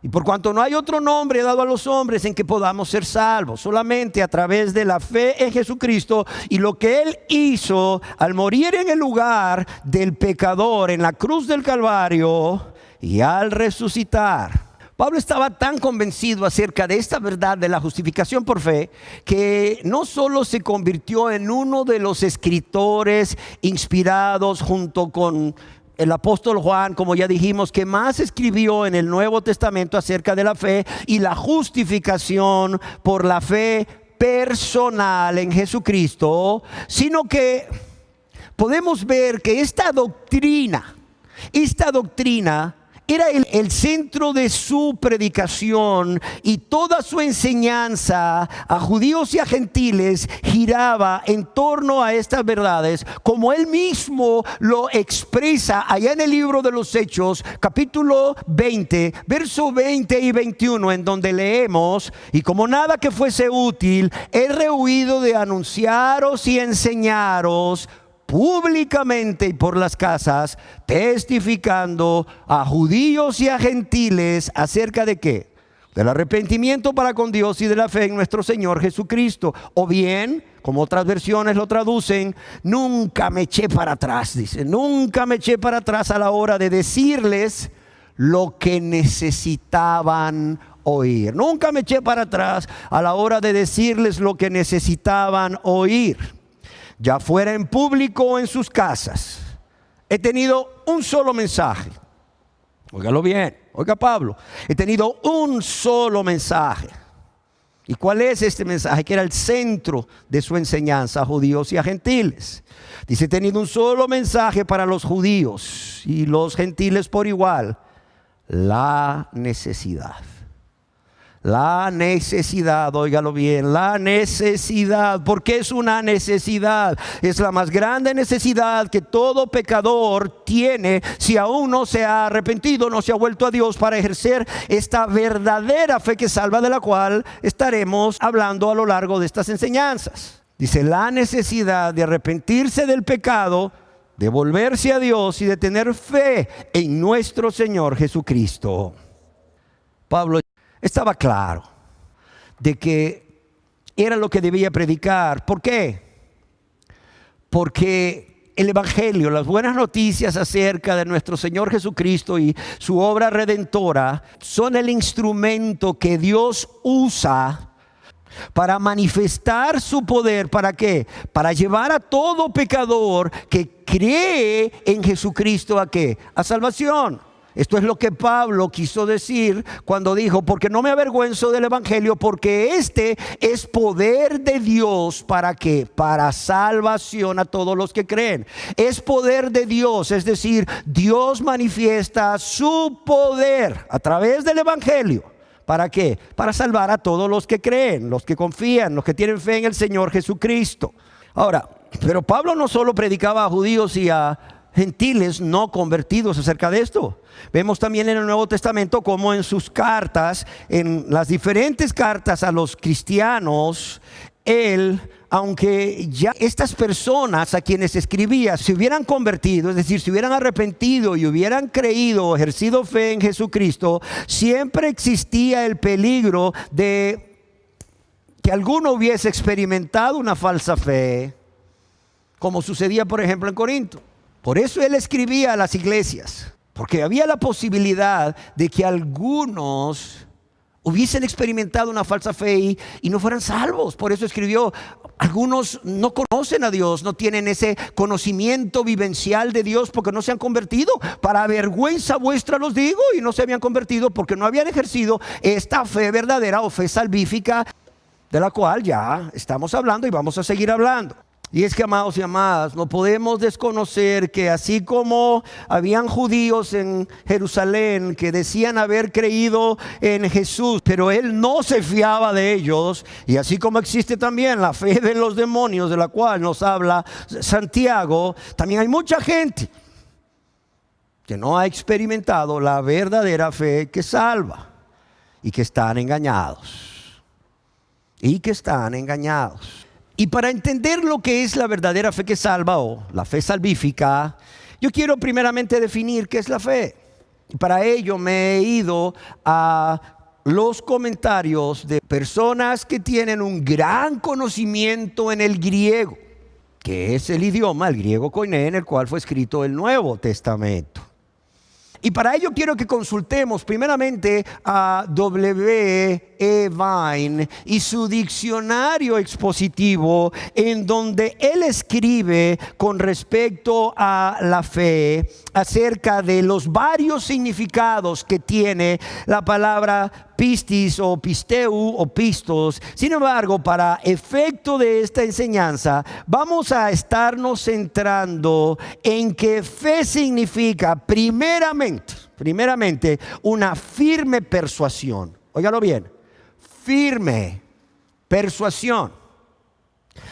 Speaker 3: Y por cuanto no hay otro nombre dado a los hombres en que podamos ser salvos, solamente a través de la fe en Jesucristo y lo que Él hizo al morir en el lugar del pecador en la cruz del Calvario y al resucitar. Pablo estaba tan convencido acerca de esta verdad de la justificación por fe, que no solo se convirtió en uno de los escritores inspirados junto con el apóstol Juan, como ya dijimos, que más escribió en el Nuevo Testamento acerca de la fe y la justificación por la fe personal en Jesucristo, sino que podemos ver que esta doctrina Esta doctrina era el centro de su predicación, y toda su enseñanza a judíos y a gentiles giraba en torno a estas verdades, como él mismo lo expresa allá en el libro de los Hechos, capítulo 20, verso 20 y 21, en donde leemos: y como nada que fuese útil, he rehuido de anunciaros y enseñaros públicamente y por las casas, testificando a judíos y a gentiles acerca de ¿qué? Del arrepentimiento para con Dios y de la fe en nuestro Señor Jesucristo. O bien, como otras versiones lo traducen, nunca me eché para atrás, dice, nunca me eché para atrás a la hora de decirles lo que necesitaban oír. Nunca me eché para atrás a la hora de decirles lo que necesitaban oír, ya fuera en público o en sus casas. He tenido un solo mensaje. Óigalo bien, oiga Pablo, he tenido un solo mensaje. ¿Y cuál es este mensaje? Que era el centro de su enseñanza a judíos y a gentiles. Dice: he tenido un solo mensaje para los judíos y los gentiles por igual: la necesidad. La necesidad, óigalo bien, la necesidad. ¿Por qué es una necesidad? Es la más grande necesidad que todo pecador tiene si aún no se ha arrepentido, no se ha vuelto a Dios para ejercer esta verdadera fe que salva, de la cual estaremos hablando a lo largo de estas enseñanzas. Dice: la necesidad de arrepentirse del pecado, de volverse a Dios y de tener fe en nuestro Señor Jesucristo. Pablo estaba claro de que era lo que debía predicar. ¿Por qué? Porque el Evangelio, las buenas noticias acerca de nuestro Señor Jesucristo y su obra redentora, son el instrumento que Dios usa para manifestar su poder. ¿Para qué? Para llevar a todo pecador que cree en Jesucristo ¿a qué? A salvación. Esto es lo que Pablo quiso decir cuando dijo: porque no me avergüenzo del Evangelio, porque este es poder de Dios. ¿Para qué? Para salvación a todos los que creen. Es poder de Dios, es decir, Dios manifiesta su poder a través del Evangelio. ¿Para qué? Para salvar a todos los que creen, los que confían, los que tienen fe en el Señor Jesucristo. Ahora, pero Pablo no solo predicaba a judíos y a gentiles no convertidos acerca de esto. Vemos también en el Nuevo Testamento como en sus cartas, en las diferentes cartas a los cristianos, él, aunque ya estas personas a quienes escribía se hubieran convertido, es decir, se hubieran arrepentido y hubieran creído, ejercido fe en Jesucristo, siempre existía el peligro de que alguno hubiese experimentado una falsa fe, como sucedía por ejemplo en Corinto. Por eso él escribía a las iglesias, porque había la posibilidad de que algunos hubiesen experimentado una falsa fe y no fueran salvos. Por eso escribió: algunos no conocen a Dios, no tienen ese conocimiento vivencial de Dios porque no se han convertido. Para vergüenza vuestra los digo, y no se habían convertido porque no habían ejercido esta fe verdadera o fe salvífica, de la cual ya estamos hablando y vamos a seguir hablando. Y es que, amados y amadas, no podemos desconocer que así como habían judíos en Jerusalén que decían haber creído en Jesús, pero él no se fiaba de ellos, y así como existe también la fe de los demonios, de la cual nos habla Santiago, también hay mucha gente que no ha experimentado la verdadera fe que salva, y que están engañados. Y para entender lo que es la verdadera fe que salva, o la fe salvífica, yo quiero primeramente definir qué es la fe. Y para ello me he ido a los comentarios de personas que tienen un gran conocimiento en el griego, que es el idioma, el griego koiné, en el cual fue escrito el Nuevo Testamento. Y para ello quiero que consultemos primeramente a W. E. Vine y su diccionario expositivo, en donde él escribe con respecto a la fe acerca de los varios significados que tiene la palabra pistis o pisteu o pistos. Sin embargo, para efecto de esta enseñanza, vamos a estarnos centrando en que fe significa primeramente una firme persuasión. Óigalo bien, firme persuasión.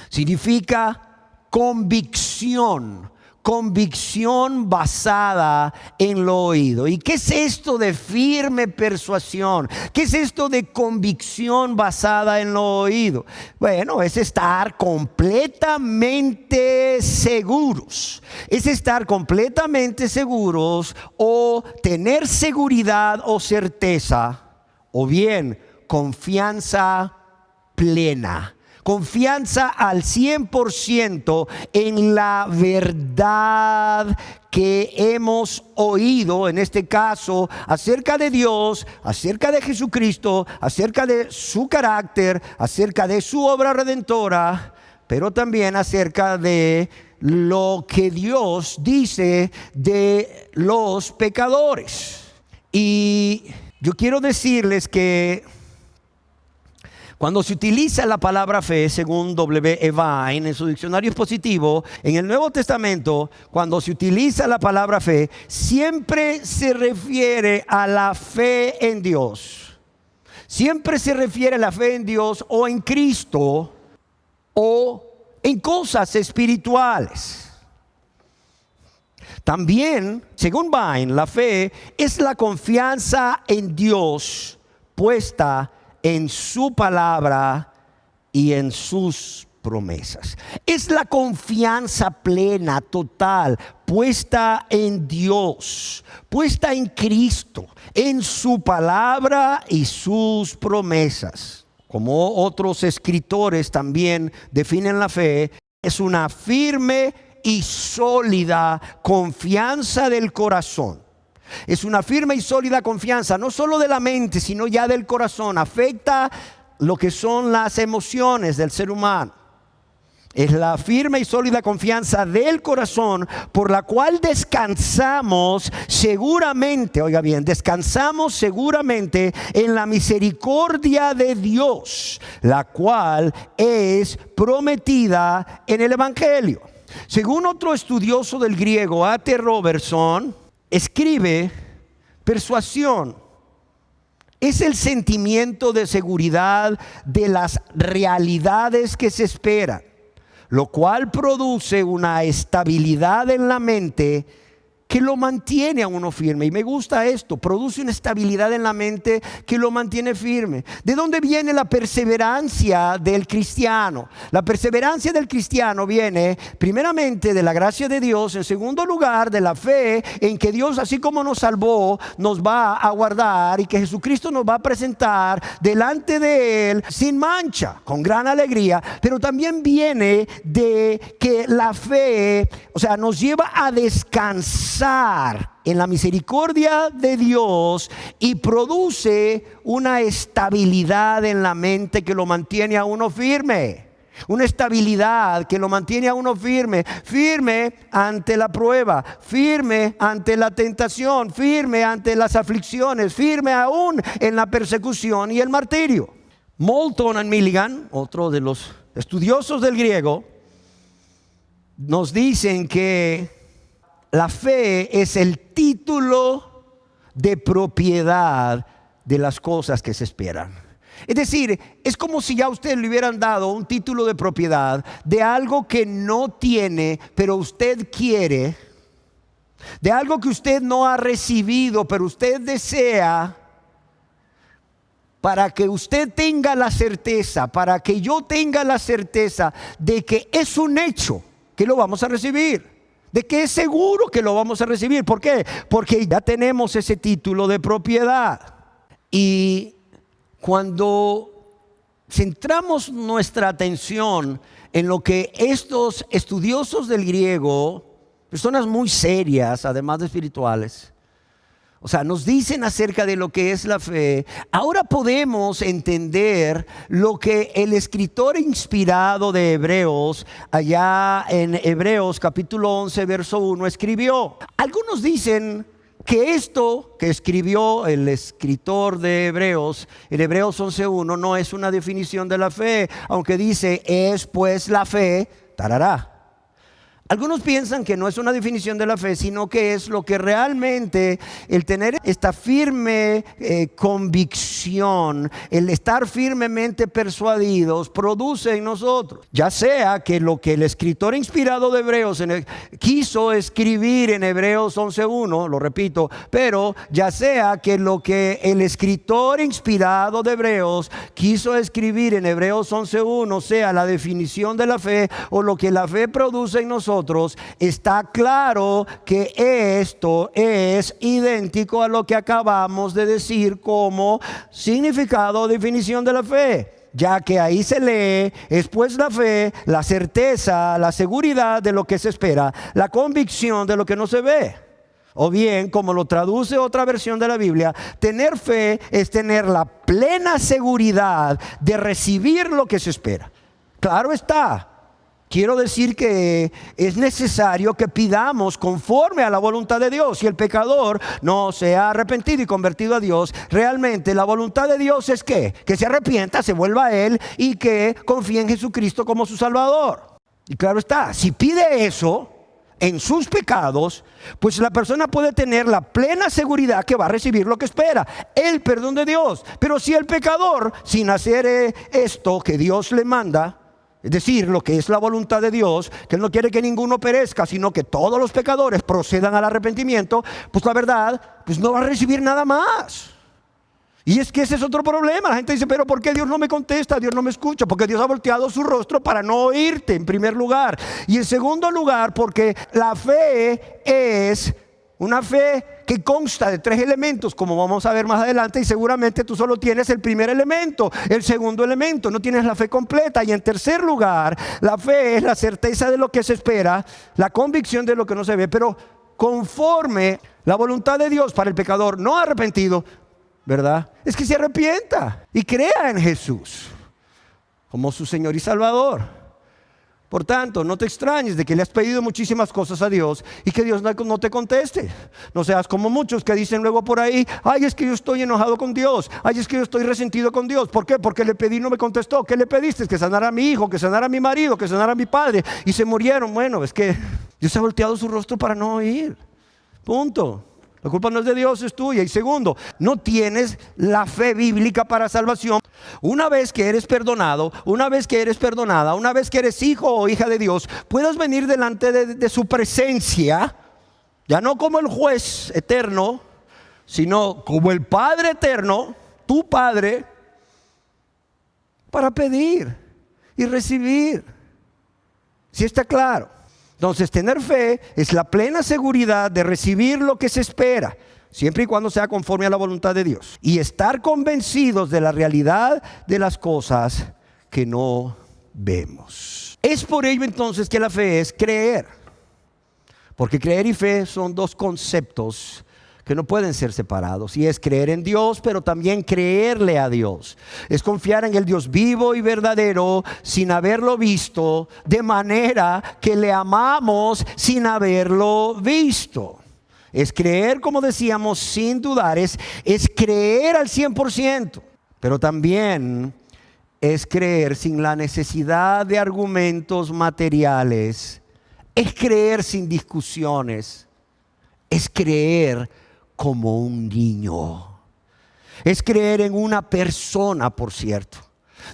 Speaker 3: Significa convicción basada en lo oído. ¿Y qué es esto de firme persuasión? ¿Qué es esto de convicción basada en lo oído? Bueno, es estar completamente seguros. Es estar completamente seguros o tener seguridad o certeza, o bien confianza plena. Confianza al 100% en la verdad que hemos oído, en este caso, acerca de Dios, acerca de Jesucristo, acerca de su carácter, acerca de su obra redentora, pero también acerca de lo que Dios dice de los pecadores. Y yo quiero decirles que cuando se utiliza la palabra fe, según W. E. Vine, en su diccionario expositivo, en el Nuevo Testamento, cuando se utiliza la palabra fe, siempre se refiere a la fe en Dios. Siempre se refiere a la fe en Dios o en Cristo o en cosas espirituales. También, según Vine, la fe es la confianza en Dios puesta en su palabra y en sus promesas. Es la confianza plena, total, puesta en Dios, puesta en Cristo, en su palabra y sus promesas. Como otros escritores también definen la fe, es una firme y sólida confianza del corazón. Es una firme y sólida confianza, no solo de la mente, sino ya del corazón. Afecta lo que son las emociones del ser humano. Es la firme y sólida confianza del corazón por la cual descansamos seguramente, oiga bien, descansamos seguramente en la misericordia de Dios, la cual es prometida en el Evangelio. Según otro estudioso del griego, A.T. Robertson, escribe: persuasión es el sentimiento de seguridad de las realidades que se esperan, lo cual produce una estabilidad en la mente que lo mantiene a uno firme. Y me gusta esto, produce una estabilidad en la mente que lo mantiene firme. ¿De dónde viene la perseverancia del cristiano? La perseverancia del cristiano viene primeramente de la gracia de Dios, en segundo lugar de la fe en que Dios, así como nos salvó, nos va a guardar y que Jesucristo nos va a presentar delante de Él sin mancha, con gran alegría. Pero también viene de que la fe, o sea, nos lleva a descansar en la misericordia de Dios y produce una estabilidad en la mente que lo mantiene a uno firme. Una estabilidad que lo mantiene a uno firme, firme ante la prueba, firme ante la tentación, firme ante las aflicciones, firme aún en la persecución y el martirio. Moulton y Milligan, otro de los estudiosos del griego, nos dicen que la fe es el título de propiedad de las cosas que se esperan. Es decir, es como si ya a usted le hubieran dado un título de propiedad de algo que no tiene, pero usted quiere, de algo que usted no ha recibido, pero usted desea, para que usted tenga la certeza, para que yo tenga la certeza de que es un hecho que lo vamos a recibir. De que es seguro que lo vamos a recibir. ¿Por qué? Porque ya tenemos ese título de propiedad. Y cuando centramos nuestra atención en lo que estos estudiosos del griego, personas muy serias, además de espirituales, o sea, nos dicen acerca de lo que es la fe, ahora podemos entender lo que el escritor inspirado de Hebreos, allá en Hebreos capítulo 11, verso 1, escribió. Algunos dicen, que esto que escribió el escritor de Hebreos, en Hebreos 11:1, no es una definición de la fe, aunque dice, es pues la fe, tarará. Algunos piensan que no es una definición de la fe, sino que es lo que realmente el tener esta firme convicción, el estar firmemente persuadidos, produce en nosotros. Ya sea que lo que el escritor inspirado de Hebreos quiso escribir en Hebreos 11:1, lo repito, pero ya sea que lo que el escritor inspirado de Hebreos quiso escribir en Hebreos 11:1 sea la definición de la fe o lo que la fe produce en nosotros, está claro que esto es idéntico a lo que acabamos de decir como significado o definición de la fe, ya que ahí se lee, es pues la fe, la certeza, la seguridad de lo que se espera, la convicción de lo que no se ve. O bien, como lo traduce otra versión de la Biblia, tener fe es tener la plena seguridad de recibir lo que se espera. Claro está. Quiero decir que es necesario que pidamos conforme a la voluntad de Dios. Si el pecador no se ha arrepentido y convertido a Dios, realmente la voluntad de Dios es que se arrepienta, se vuelva a Él y que confíe en Jesucristo como su Salvador. Y claro está, si pide eso en sus pecados, pues la persona puede tener la plena seguridad que va a recibir lo que espera, el perdón de Dios. Pero si el pecador, sin hacer esto que Dios le manda, es decir, lo que es la voluntad de Dios, que Él no quiere que ninguno perezca, sino que todos los pecadores procedan al arrepentimiento, pues la verdad, pues no va a recibir nada más. Y es que ese es otro problema. La gente dice, pero ¿por qué Dios no me contesta? Dios no me escucha. Porque Dios ha volteado su rostro para no oírte, en primer lugar. Y en segundo lugar, porque la fe es una fe que consta de 3 elementos, como vamos a ver más adelante, y seguramente tú solo tienes el primer elemento, el segundo elemento, no tienes la fe completa. Y en tercer lugar, la fe es la certeza de lo que se espera, la convicción de lo que no se ve, pero conforme la voluntad de Dios para el pecador no arrepentido, ¿verdad? Es que se arrepienta y crea en Jesús como su Señor y Salvador. Por tanto, no te extrañes de que le has pedido muchísimas cosas a Dios y que Dios no te conteste. No seas como muchos que dicen luego por ahí, ay, es que yo estoy enojado con Dios, ay, es que yo estoy resentido con Dios. ¿Por qué? Porque le pedí y no me contestó. ¿Qué le pediste? Que sanara a mi hijo, que sanara a mi marido, que sanara a mi padre y se murieron. Bueno, es que Dios ha volteado su rostro para no oír. Punto. La culpa no es de Dios, es tuya. Y segundo, no tienes la fe bíblica para salvación. Una vez que eres perdonado, una vez que eres perdonada, una vez que eres hijo o hija de Dios, puedes venir delante de su presencia, ya no como el juez eterno, sino como el Padre eterno, tu Padre, para pedir y recibir. ¿Sí está claro? Entonces, tener fe es la plena seguridad de recibir lo que se espera, siempre y cuando sea conforme a la voluntad de Dios. Y estar convencidos de la realidad de las cosas que no vemos. Es por ello entonces que la fe es creer. Porque creer y fe son dos conceptos que no pueden ser separados, y es creer en Dios, pero también creerle a Dios. Es confiar en el Dios vivo y verdadero sin haberlo visto, de manera que le amamos sin haberlo visto. Es creer, como decíamos, sin dudar, es creer al 100%, pero también es creer sin la necesidad de argumentos materiales, es creer sin discusiones, es creer como un niño. Es creer en una persona, por cierto.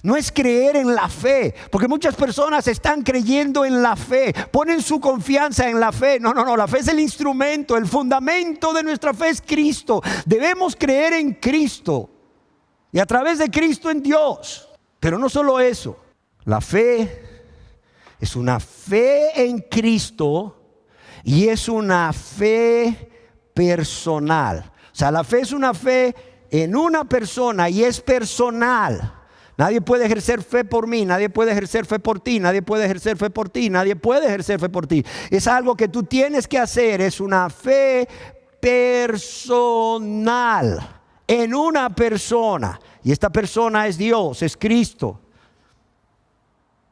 Speaker 3: No es creer en la fe, porque muchas personas están creyendo en la fe, ponen su confianza en la fe. No, la fe es el instrumento, el fundamento de nuestra fe es Cristo. Debemos creer en Cristo y a través de Cristo en Dios. Pero no solo eso, la fe es una fe en Cristo y es una fe personal. O sea, la fe es una fe en una persona y es personal. Nadie puede ejercer fe por mí, nadie puede ejercer fe por ti, nadie puede ejercer fe por ti, nadie puede ejercer fe por ti. Es algo que tú tienes que hacer, es una fe personal en una persona. Y esta persona es Dios, es Cristo.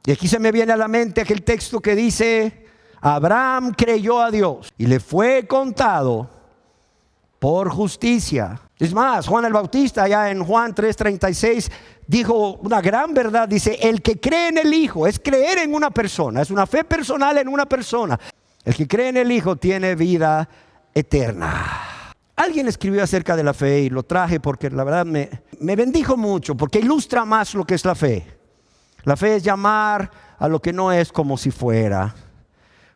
Speaker 3: Y aquí se me viene a la mente aquel texto que dice, Abraham creyó a Dios y le fue contado por justicia. Es más, Juan el Bautista, allá en Juan 3:36, dijo una gran verdad. Dice, el que cree en el Hijo, es creer en una persona, es una fe personal en una persona. El que cree en el Hijo tiene vida eterna. Alguien escribió acerca de la fe y lo traje porque la verdad me bendijo mucho, porque ilustra más lo que es la fe. La fe es llamar a lo que no es como si fuera.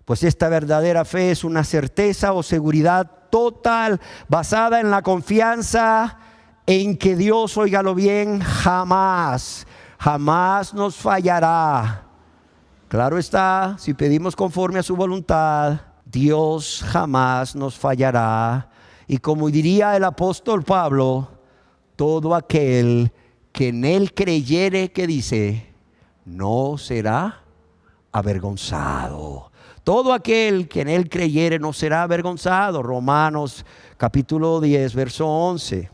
Speaker 3: Pues esta verdadera fe es una certeza o seguridad total, basada en la confianza en que Dios, óigalo bien, jamás nos fallará. Claro está, si pedimos conforme a su voluntad, Dios jamás nos fallará. Y como diría el apóstol Pablo, todo aquel que en él creyere, que dice, no será avergonzado. Todo aquel que en él creyere no será avergonzado. Romanos capítulo 10, verso 11.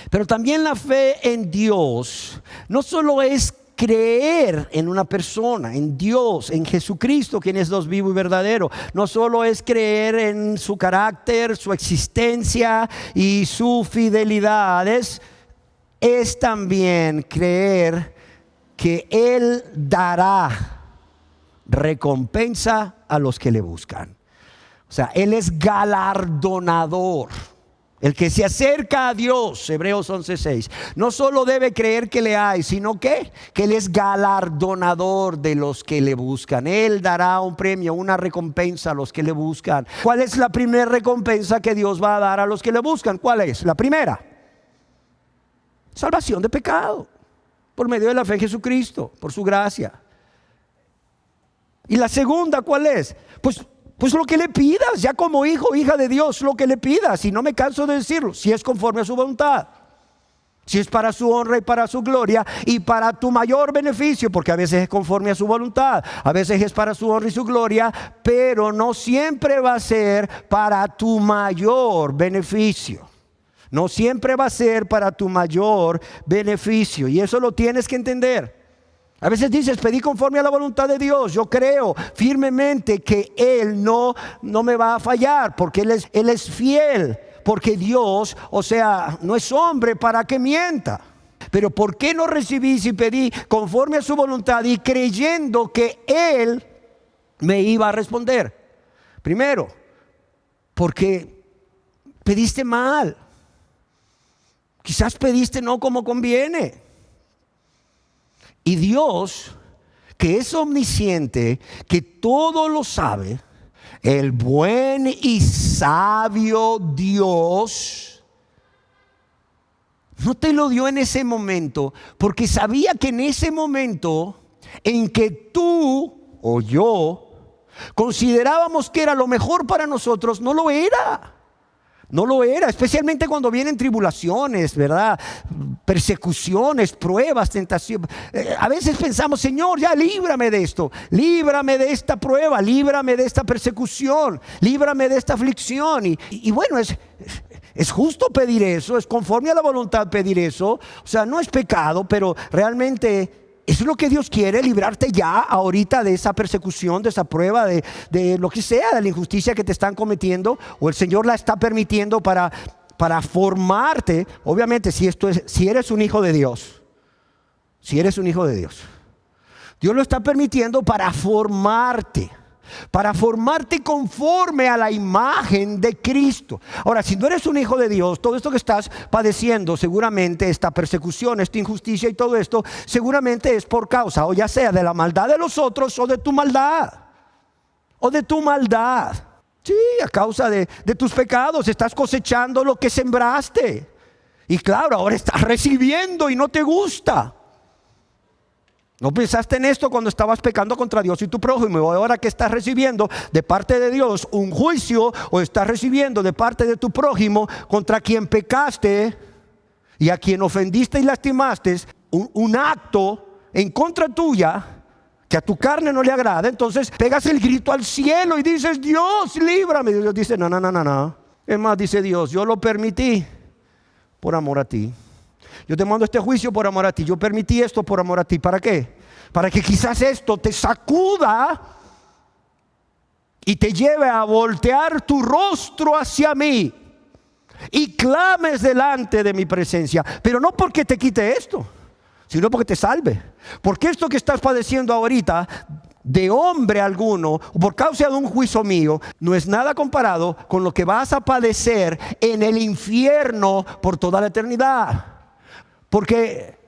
Speaker 3: Pero también la fe en Dios no solo es creer en una persona, en Dios, en Jesucristo, quien es Dios vivo y verdadero. No solo es creer en su carácter, su existencia y su fidelidad. Es también creer que Él dará recompensa a los que le buscan. O sea, Él es galardonador. El que se acerca a Dios, Hebreos 11:6, no solo debe creer que le hay, sino que Él es galardonador de los que le buscan. Él dará un premio, una recompensa a los que le buscan. ¿Cuál es la primera recompensa que Dios va a dar a los que le buscan? ¿Cuál es? La primera, salvación de pecado, por medio de la fe en Jesucristo, por su gracia. Y la segunda, ¿cuál es? Pues lo que le pidas, ya como hijo o hija de Dios, lo que le pidas, y no me canso de decirlo, si es conforme a su voluntad, si es para su honra y para su gloria y para tu mayor beneficio, porque a veces es conforme a su voluntad, a veces es para su honra y su gloria, pero no siempre va a ser para tu mayor beneficio. No siempre va a ser para tu mayor beneficio, y eso lo tienes que entender. A veces dices, pedí conforme a la voluntad de Dios. Yo creo firmemente que Él no me va a fallar, porque Él es fiel, porque Dios, o sea, no es hombre para que mienta. Pero ¿por qué no recibí si pedí conforme a su voluntad y creyendo que Él me iba a responder? Primero, porque pediste mal. Quizás pediste no como conviene. Y Dios, que es omnisciente, que todo lo sabe, el buen y sabio Dios, no te lo dio en ese momento, porque sabía que en ese momento en que tú o yo considerábamos que era lo mejor para nosotros, no lo era. No lo era, especialmente cuando vienen tribulaciones, ¿verdad? Persecuciones, pruebas, tentaciones. A veces pensamos, Señor, ya líbrame de esto, líbrame de esta prueba, líbrame de esta persecución, líbrame de esta aflicción. Y bueno, es justo pedir eso, es conforme a la voluntad pedir eso. O sea, no es pecado, pero realmente eso es lo que Dios quiere, librarte ya ahorita de esa persecución, de esa prueba, de lo que sea, de la injusticia que te están cometiendo, o el Señor la está permitiendo para formarte. Obviamente, si eres un hijo de Dios, Dios lo está permitiendo para formarte conforme a la imagen de Cristo. Ahora, si no eres un hijo de Dios, todo esto que estás padeciendo, seguramente esta persecución, esta injusticia y todo esto, seguramente es por causa, o ya sea de la maldad de los otros o de tu maldad. Sí, a causa de tus pecados estás cosechando lo que sembraste. Y claro, ahora estás recibiendo y no te gusta. ¿No pensaste en esto cuando estabas pecando contra Dios y tu prójimo? Y ahora que estás recibiendo de parte de Dios un juicio, o estás recibiendo de parte de tu prójimo contra quien pecaste y a quien ofendiste y lastimaste, un acto en contra tuya que a tu carne no le agrada, entonces pegas el grito al cielo y dices, Dios, líbrame. Y Dios dice, no. Es más, dice Dios, yo lo permití por amor a ti. Yo te mando este juicio por amor a ti. Yo permití esto por amor a ti. ¿Para qué? Para que quizás esto te sacuda y te lleve a voltear tu rostro hacia mí. y clames delante de mi presencia, pero no porque te quite esto, sino porque te salve. Porque esto que estás padeciendo ahorita, de hombre alguno, por causa de un juicio mío, no es nada comparado con lo que vas a padecer en el infierno por toda la eternidad. Porque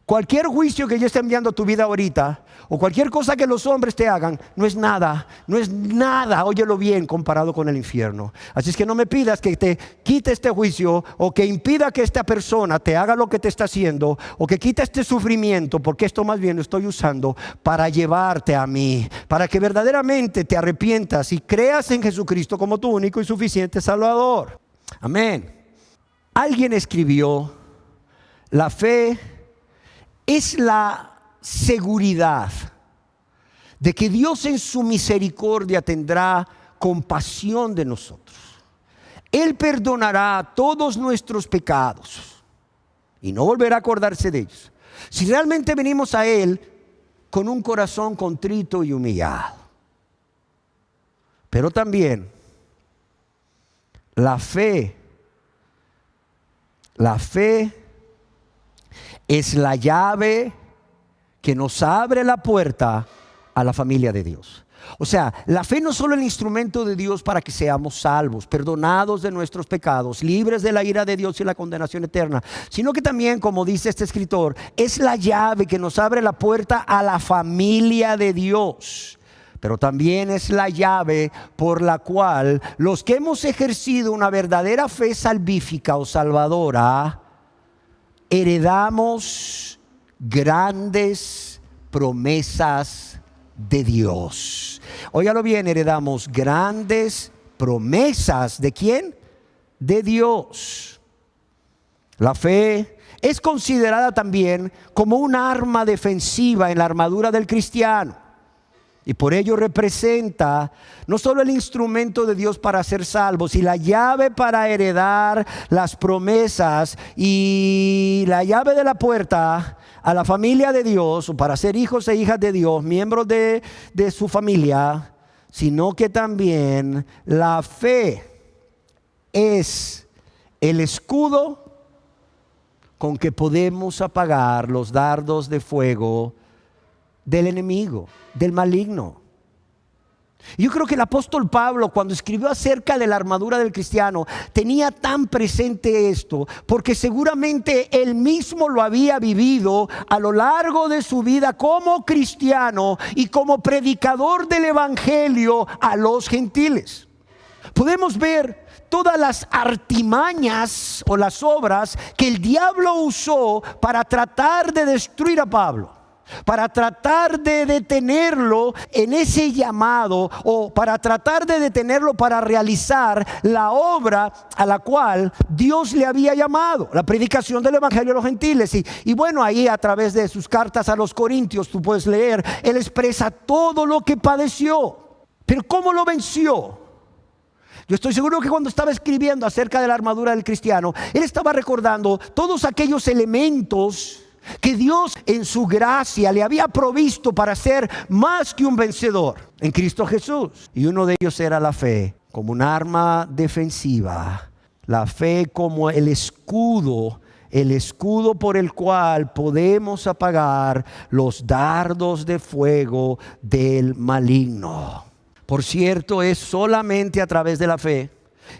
Speaker 3: cualquier juicio que yo esté enviando a tu vida ahorita, o cualquier cosa que los hombres te hagan, no es nada, óyelo bien, comparado con el infierno. Así es que no me pidas que te quite este juicio, o que impida que esta persona te haga lo que te está haciendo, o que quite este sufrimiento, porque esto más bien lo estoy usando para llevarte a mí, para que verdaderamente te arrepientas y creas en Jesucristo como tu único y suficiente Salvador. Amén. Alguien escribió: la fe es la seguridad de que Dios en su misericordia tendrá compasión de nosotros. Él perdonará todos nuestros pecados y no volverá a acordarse de ellos, si realmente venimos a Él con un corazón contrito y humillado. Pero también la fe es la llave que nos abre la puerta a la familia de Dios. O sea, la fe no es solo el instrumento de Dios para que seamos salvos, perdonados de nuestros pecados, libres de la ira de Dios y la condenación eterna, sino que también, como dice este escritor, es la llave que nos abre la puerta a la familia de Dios. Pero también es la llave por la cual los que hemos ejercido una verdadera fe salvífica o salvadora, heredamos grandes promesas de Dios. Óigalo bien, heredamos grandes promesas. ¿De quién? De Dios. La fe es considerada también como un arma defensiva en la armadura del cristiano. Y por ello representa no solo el instrumento de Dios para ser salvos, y la llave para heredar las promesas y la llave de la puerta a la familia de Dios, o para ser hijos e hijas de Dios, miembros de su familia, sino que también la fe es el escudo con que podemos apagar los dardos de fuego del enemigo, del maligno. Yo creo que el apóstol Pablo, cuando escribió acerca de la armadura del cristiano, tenía tan presente esto, porque seguramente él mismo lo había vivido a lo largo de su vida como cristiano y como predicador del evangelio a los gentiles. Podemos ver todas las artimañas o las obras que el diablo usó para tratar de destruir a Pablo, para tratar de detenerlo en ese llamado, o para tratar de detenerlo para realizar la obra a la cual Dios le había llamado, la predicación del evangelio a los gentiles. Y bueno, ahí a través de sus cartas a los Corintios tú puedes leer, él expresa todo lo que padeció. Pero ¿cómo lo venció? Yo estoy seguro que cuando estaba escribiendo acerca de la armadura del cristiano, él estaba recordando todos aquellos elementos que Dios en su gracia le había provisto para ser más que un vencedor en Cristo Jesús. Y uno de ellos era la fe como un arma defensiva, la fe como el escudo por el cual podemos apagar los dardos de fuego del maligno. Por cierto, es solamente a través de la fe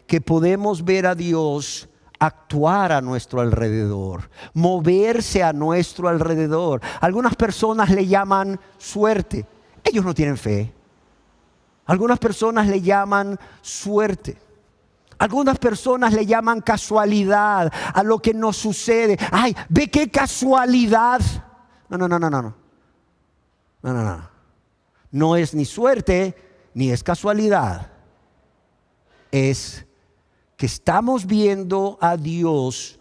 Speaker 3: que podemos ver a Dios actuar a nuestro alrededor, moverse a nuestro alrededor. Algunas personas le llaman suerte. Ellos no tienen fe. Algunas personas le llaman suerte. Algunas personas le llaman casualidad a lo que nos sucede. Ay, ve qué casualidad. No. No es ni suerte ni es casualidad. Es que estamos viendo a Dios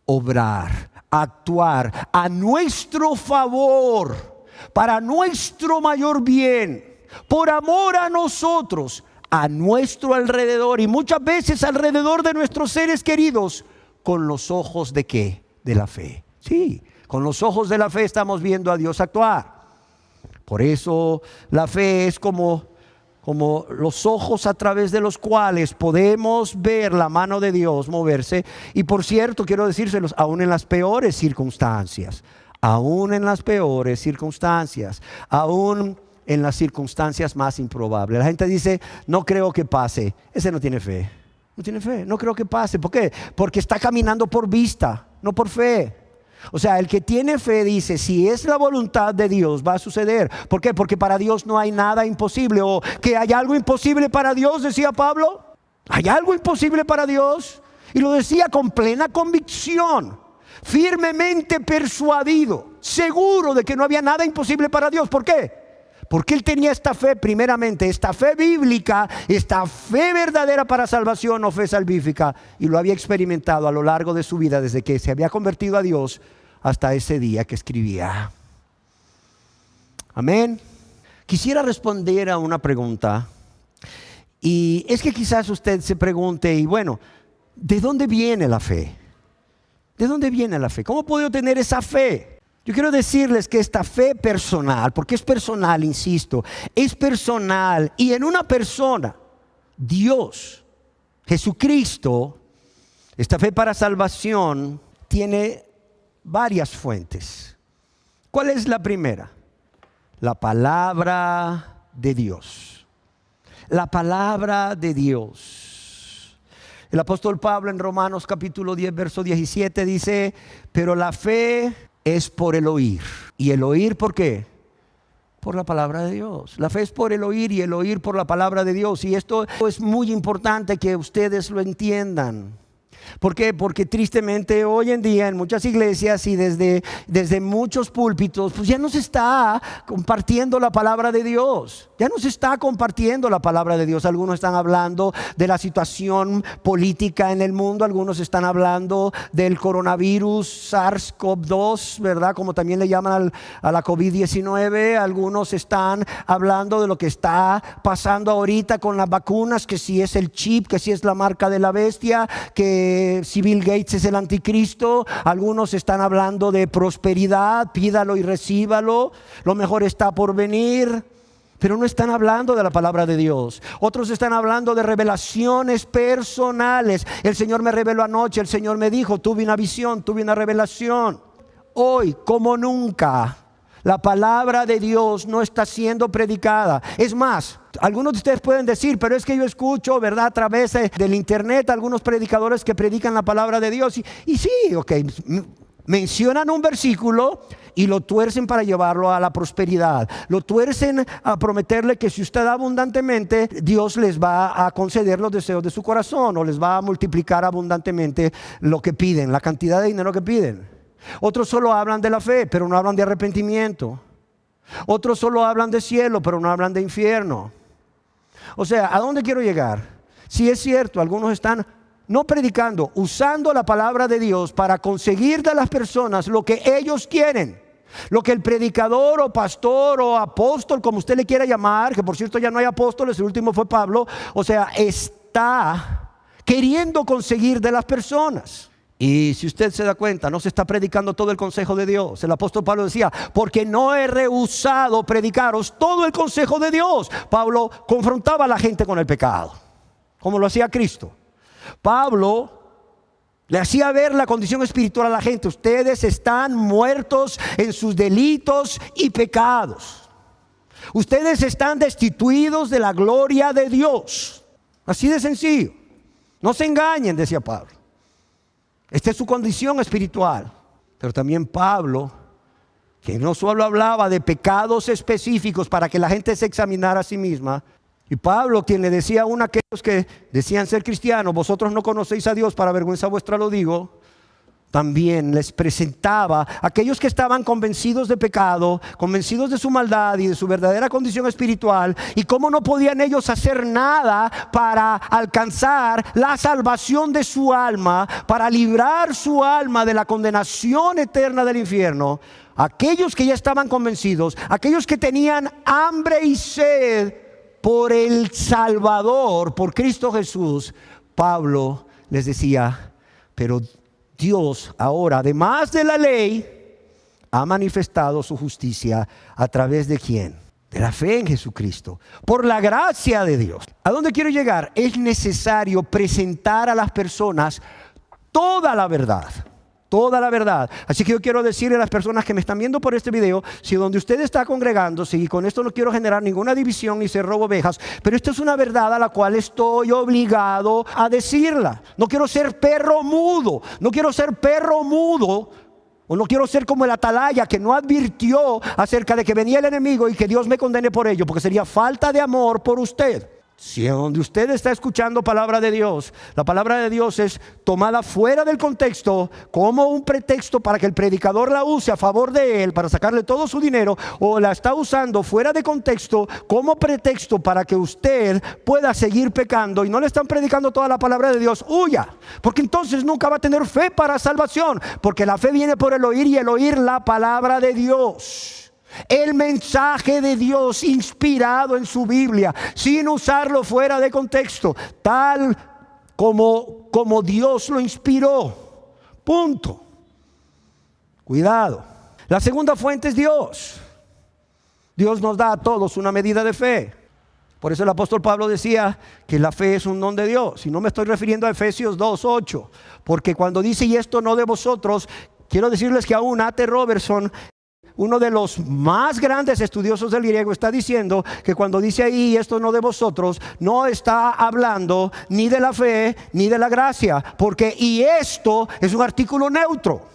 Speaker 3: obrar, actuar a nuestro favor, para nuestro mayor bien, por amor a nosotros, a nuestro alrededor, y muchas veces alrededor de nuestros seres queridos, con los ojos de ¿qué? De la fe. Sí, con los ojos de la fe estamos viendo a Dios actuar. Por eso la fe es como como los ojos a través de los cuales podemos ver la mano de Dios moverse. Y por cierto, quiero decírselos, aún en las peores circunstancias, aún en las peores circunstancias, aún en las circunstancias más improbables. La gente dice, no creo que pase. Ese no tiene fe. No tiene fe, no creo que pase. ¿Por qué? Porque está caminando por vista, no por fe. O sea, el que tiene fe dice, si es la voluntad de Dios, va a suceder. ¿Por qué? Porque para Dios no hay nada imposible. O que hay algo imposible para Dios, decía Pablo. ¿Hay algo imposible para Dios? Y lo decía con plena convicción, firmemente persuadido, seguro de que no había nada imposible para Dios. ¿Por qué? Porque él tenía esta fe, primeramente, esta fe bíblica, esta fe verdadera para salvación o fe salvífica, y lo había experimentado a lo largo de su vida, desde que se había convertido a Dios hasta ese día que escribía. Amén. Quisiera responder a una pregunta, y es que quizás usted se pregunte, y bueno, ¿de dónde viene la fe? ¿De dónde viene la fe? ¿Cómo puedo tener esa fe? Yo quiero decirles que esta fe personal, porque es personal, insisto, es personal, y en una persona, Dios, Jesucristo, esta fe para salvación tiene varias fuentes. ¿Cuál es la primera? La palabra de Dios. La palabra de Dios. El apóstol Pablo en Romanos capítulo 10, verso 17 dice, pero la fe es por el oír. ¿Y el oír por qué? Por la palabra de Dios. La fe es por el oír y el oír por la palabra de Dios. Y esto es muy importante que ustedes lo entiendan. ¿Por qué? Porque tristemente hoy en día en muchas iglesias y desde muchos púlpitos, pues ya no se está compartiendo la palabra de Dios. Ya no se está compartiendo la palabra de Dios. Algunos están hablando de la situación política en el mundo. Algunos están hablando del coronavirus SARS-CoV-2, ¿verdad? Como también le llaman a la COVID-19. Algunos están hablando de lo que está pasando ahorita con las vacunas, que si es el chip, que si es la marca de la bestia, que si Bill Gates es el anticristo. Algunos están hablando de prosperidad, pídalo y recíbalo, lo mejor está por venir, pero no están hablando de la palabra de Dios. Otros están hablando de revelaciones personales. El Señor me reveló anoche, el Señor me dijo, tuve una visión, tuve una revelación. Hoy, como nunca, la palabra de Dios no está siendo predicada. Es más, algunos de ustedes pueden decir, pero es que yo escucho, ¿verdad?, a través del internet algunos predicadores que predican la palabra de Dios. Y sí, ok, mencionan un versículo y lo tuercen para llevarlo a la prosperidad. Lo tuercen a prometerle que si usted da abundantemente, Dios les va a conceder los deseos de su corazón, o les va a multiplicar abundantemente lo que piden, la cantidad de dinero que piden. Otros solo hablan de la fe, pero no hablan de arrepentimiento. Otros solo hablan de cielo, pero no hablan de infierno. O sea, ¿a dónde quiero llegar? Si es cierto, algunos están no predicando, usando la palabra de Dios para conseguir de las personas lo que ellos quieren. Lo que el predicador o pastor o apóstol, como usted le quiera llamar, que por cierto ya no hay apóstoles, el último fue Pablo, o sea, está queriendo conseguir de las personas. Y si usted se da cuenta, no se está predicando todo el consejo de Dios. El apóstol Pablo decía, porque no he rehusado predicaros todo el consejo de Dios. Pablo confrontaba a la gente con el pecado, como lo hacía Cristo. Pablo le hacía ver la condición espiritual a la gente. Ustedes están muertos en sus delitos y pecados. Ustedes están destituidos de la gloria de Dios. Así de sencillo. No se engañen, decía Pablo. Esta es su condición espiritual. Pero también Pablo, que no solo hablaba de pecados específicos para que la gente se examinara a sí misma. Y Pablo, quien le decía aún a aquellos que decían ser cristianos, vosotros no conocéis a Dios, para vergüenza vuestra lo digo, también les presentaba a aquellos que estaban convencidos de pecado, convencidos de su maldad y de su verdadera condición espiritual, y cómo no podían ellos hacer nada para alcanzar la salvación de su alma, para librar su alma de la condenación eterna del infierno. Aquellos que ya estaban convencidos, aquellos que tenían hambre y sed por el Salvador, por Cristo Jesús, Pablo les decía, pero Dios ahora, además de la ley, ha manifestado su justicia a través de ¿quién? de la fe en Jesucristo, por la gracia de Dios. ¿A dónde quiero llegar? Es necesario presentar a las personas toda la verdad. Toda la verdad. Así que yo quiero decirle a las personas que me están viendo por este video, si donde usted está congregándose, y con esto no quiero generar ninguna división ni ser robo ovejas, pero esto es una verdad a la cual estoy obligado a decirla. No quiero ser perro mudo, no quiero ser perro mudo, o no quiero ser como el atalaya que no advirtió acerca de que venía el enemigo y que Dios me condene por ello, porque sería falta de amor por usted. Si donde usted está escuchando palabra de Dios, la palabra de Dios es tomada fuera del contexto como un pretexto para que el predicador la use a favor de él, para sacarle todo su dinero, o la está usando fuera de contexto como pretexto para que usted pueda seguir pecando y no le están predicando toda la palabra de Dios, huya, porque entonces nunca va a tener fe para salvación, porque la fe viene por el oír y el oír la palabra de Dios. El mensaje de Dios inspirado en su Biblia, sin usarlo fuera de contexto, tal como Dios lo inspiró. Punto. Cuidado. La segunda fuente es Dios. Dios nos da a todos una medida de fe. Por eso el apóstol Pablo decía que la fe es un don de Dios. Y no me estoy refiriendo a Efesios 2:8, porque cuando dice y esto no de vosotros, quiero decirles que aún A.T. Robertson, uno de los más grandes estudiosos del griego, está diciendo que cuando dice ahí esto no de vosotros, no está hablando ni de la fe ni de la gracia, porque y esto es un artículo neutro.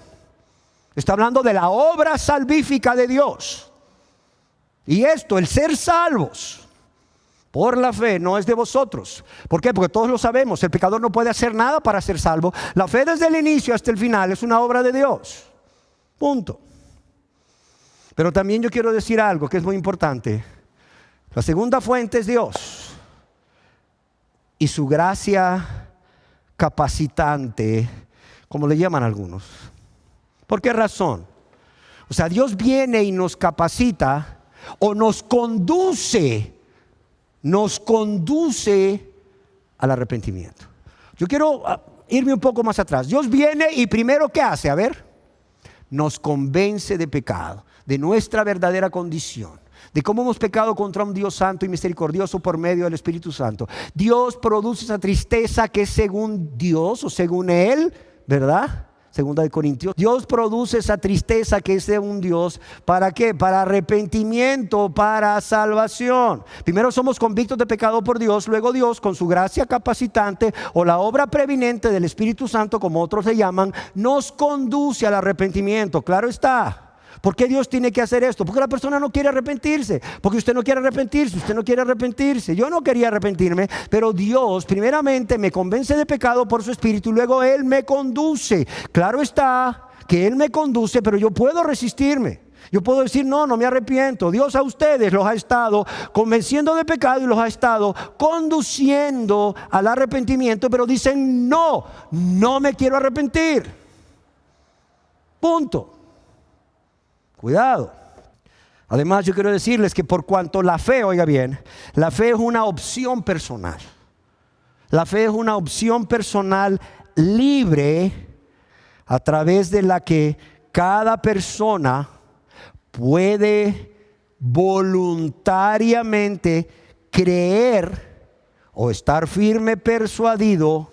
Speaker 3: Está hablando de la obra salvífica de Dios. Y esto, el ser salvos por la fe, no es de vosotros. ¿Por qué? Porque todos lo sabemos, el pecador no puede hacer nada para ser salvo. La fe desde el inicio hasta el final es una obra de Dios. Punto. Pero también yo quiero decir algo que es muy importante. La segunda fuente es Dios y su gracia capacitante, como le llaman algunos. ¿Por qué razón? O sea, Dios viene y nos capacita o nos conduce al arrepentimiento. Yo quiero irme un poco más atrás. Dios viene y primero, ¿qué hace? A ver, nos convence de pecado, de nuestra verdadera condición, de cómo hemos pecado contra un Dios santo y misericordioso por medio del Espíritu Santo. Dios produce esa tristeza que es según Dios o según Él, ¿verdad? Segunda de Corintios. Dios produce esa tristeza que es de un Dios. ¿Para qué? Para arrepentimiento, para salvación. Primero somos convictos de pecado por Dios, luego Dios con su gracia capacitante o la obra prevenente del Espíritu Santo, como otros le llaman, nos conduce al arrepentimiento. Claro está. ¿Por qué Dios tiene que hacer esto? Porque la persona no quiere arrepentirse. Porque usted no quiere arrepentirse. Usted no quiere arrepentirse. Yo no quería arrepentirme, pero Dios primeramente me convence de pecado por su Espíritu y luego Él me conduce. Claro está que Él me conduce, pero yo puedo resistirme. Yo puedo decir no me arrepiento. Dios a ustedes los ha estado convenciendo de pecado y los ha estado conduciendo al arrepentimiento, pero dicen no me quiero arrepentir. Punto. Cuidado. Además, yo quiero decirles que por cuanto la fe, oiga bien, la fe es una opción personal. La fe es una opción personal libre a través de la que cada persona puede voluntariamente creer o estar firme persuadido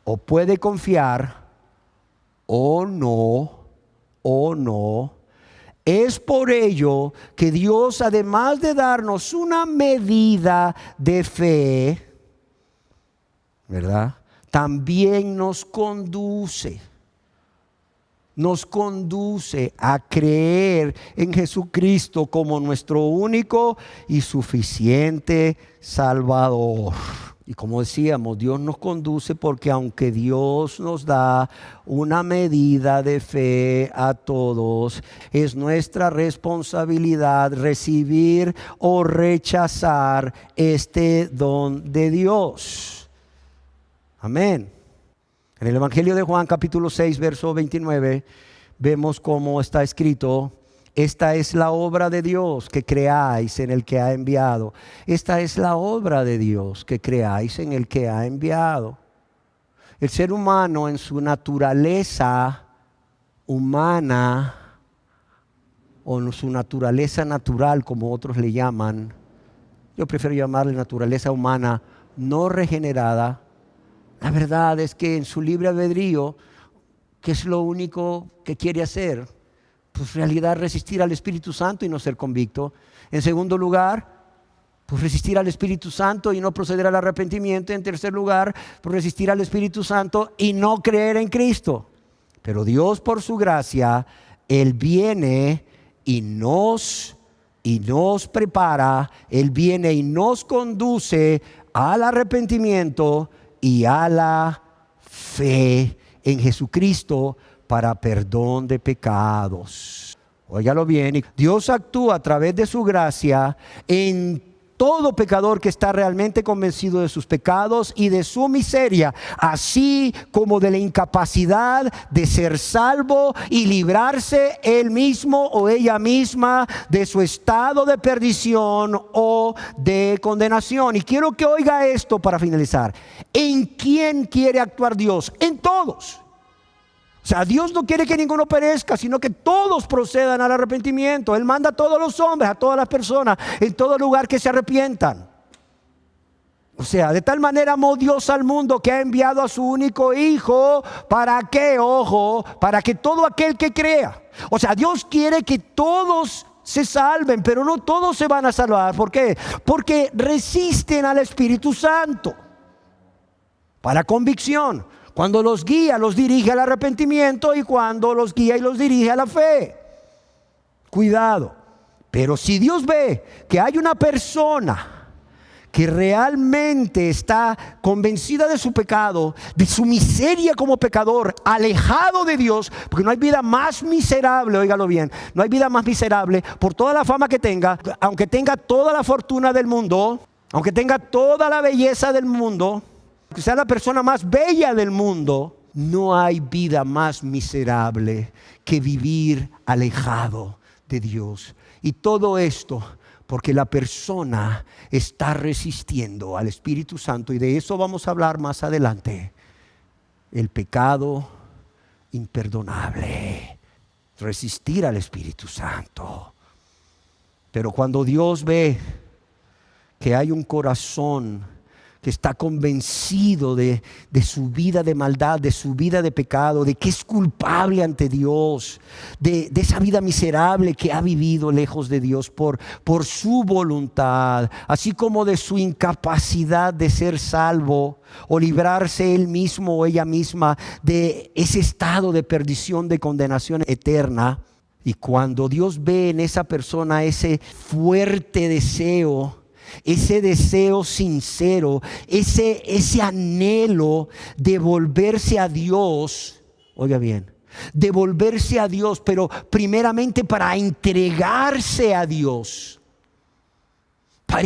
Speaker 3: o puede confiar o no. Es por ello que Dios, además de darnos una medida de fe, ¿verdad?, también nos conduce a creer en Jesucristo como nuestro único y suficiente Salvador. Y como decíamos, Dios nos conduce porque aunque Dios nos da una medida de fe a todos, es nuestra responsabilidad recibir o rechazar este don de Dios. Amén. En el Evangelio de Juan capítulo 6 verso 29 vemos cómo está escrito: esta es la obra de Dios, que creáis en el que ha enviado. Esta es la obra de Dios, que creáis en el que ha enviado. El ser humano en su naturaleza humana, o su naturaleza natural, como otros le llaman, yo prefiero llamarle naturaleza humana no regenerada, la verdad es que en su libre albedrío, ¿qué es lo único que quiere hacer? Pues en realidad resistir al Espíritu Santo y no ser convicto. En segundo lugar, pues resistir al Espíritu Santo y no proceder al arrepentimiento. En tercer lugar, pues resistir al Espíritu Santo y no creer en Cristo. Pero Dios, por su gracia, Él viene y nos prepara, Él viene y nos conduce al arrepentimiento y a la fe en Jesucristo para perdón de pecados. Óigalo bien, Dios actúa a través de su gracia en todo pecador que está realmente convencido de sus pecados y de su miseria, así como de la incapacidad de ser salvo y librarse él mismo o ella misma de su estado de perdición o de condenación. Y quiero que oiga esto para finalizar. ¿En quién quiere actuar Dios? En todos. O sea, Dios no quiere que ninguno perezca, sino que todos procedan al arrepentimiento. Él manda a todos los hombres, a todas las personas, en todo lugar que se arrepientan. O sea, de tal manera amó Dios al mundo que ha enviado a su único Hijo. ¿Para qué? Ojo, para que todo aquel que crea. O sea, Dios quiere que todos se salven, pero no todos se van a salvar. ¿Por qué? Porque resisten al Espíritu Santo para convicción. Cuando los guía, los dirige al arrepentimiento, y cuando los guía y los dirige a la fe. Cuidado. Pero si Dios ve que hay una persona que realmente está convencida de su pecado, de su miseria como pecador, alejado de Dios, porque no hay vida más miserable, óigalo bien, no hay vida más miserable por toda la fama que tenga, aunque tenga toda la fortuna del mundo, aunque tenga toda la belleza del mundo, que sea la persona más bella del mundo, no hay vida más miserable que vivir alejado de Dios. Y todo esto porque la persona está resistiendo al Espíritu Santo, y de eso vamos a hablar más adelante. El pecado imperdonable, resistir al Espíritu Santo. Pero cuando Dios ve que hay un corazón que está convencido de su vida de maldad, de su vida de pecado, de que es culpable ante Dios, de esa vida miserable que ha vivido lejos de Dios por su voluntad, así como de su incapacidad de ser salvo o librarse él mismo o ella misma de ese estado de perdición, de condenación eterna. Y cuando Dios ve en esa persona ese fuerte deseo, ese deseo sincero, ese anhelo de volverse a Dios, oiga bien, de volverse a Dios, pero primeramente para entregarse a Dios, para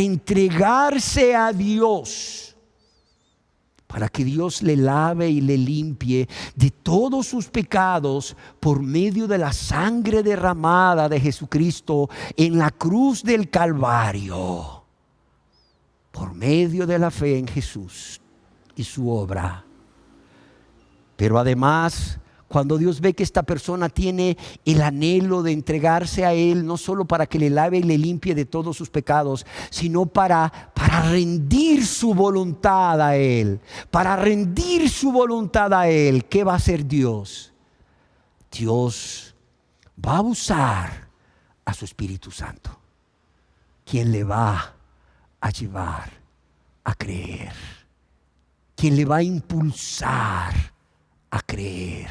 Speaker 3: que Dios le lave y le limpie de todos sus pecados por medio de la sangre derramada de Jesucristo en la cruz del Calvario. Por medio de la fe en Jesús y su obra. Pero además, cuando Dios ve que esta persona tiene el anhelo de entregarse a Él, no solo para que le lave y le limpie de todos sus pecados, sino para rendir su voluntad a Él. Para rendir su voluntad a Él, ¿qué va a hacer Dios? Dios va a usar a su Espíritu Santo, quien le va a llevar a creer, quien le va a impulsar a creer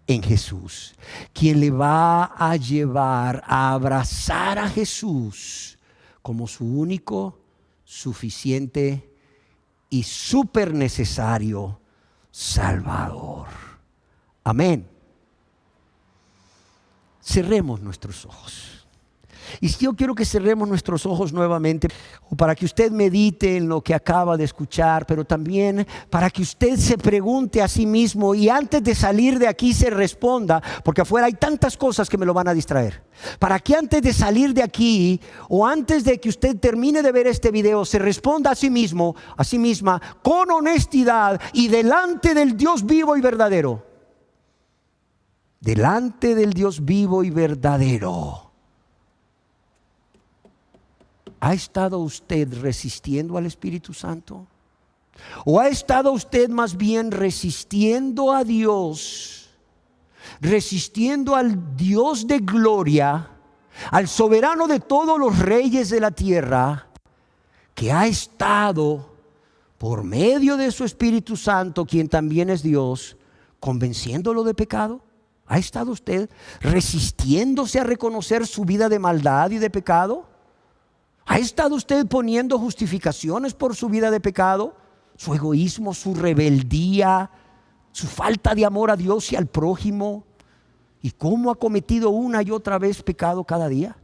Speaker 3: en Jesús, quien le va a llevar a abrazar a Jesús como su único, suficiente y súper necesario Salvador. Amén. Cerremos nuestros ojos. Y yo quiero que cerremos nuestros ojos nuevamente para que usted medite en lo que acaba de escuchar, pero también para que usted se pregunte a sí mismo y antes de salir de aquí se responda, porque afuera hay tantas cosas que me lo van a distraer. Para que antes de salir de aquí o antes de que usted termine de ver este video se responda a sí mismo, a sí misma, con honestidad y delante del Dios vivo y verdadero. delante del Dios vivo y verdadero. ¿Ha estado usted resistiendo al Espíritu Santo? ¿O ha estado usted más bien resistiendo a Dios? Resistiendo al Dios de gloria, al soberano de todos los reyes de la tierra, que ha estado por medio de su Espíritu Santo, quien también es Dios, convenciéndolo de pecado. ¿Ha estado usted resistiéndose a reconocer su vida de maldad y de pecado? ¿Ha estado usted poniendo justificaciones por su vida de pecado? Su egoísmo, su rebeldía, su falta de amor a Dios y al prójimo, y cómo ha cometido una y otra vez pecado cada día.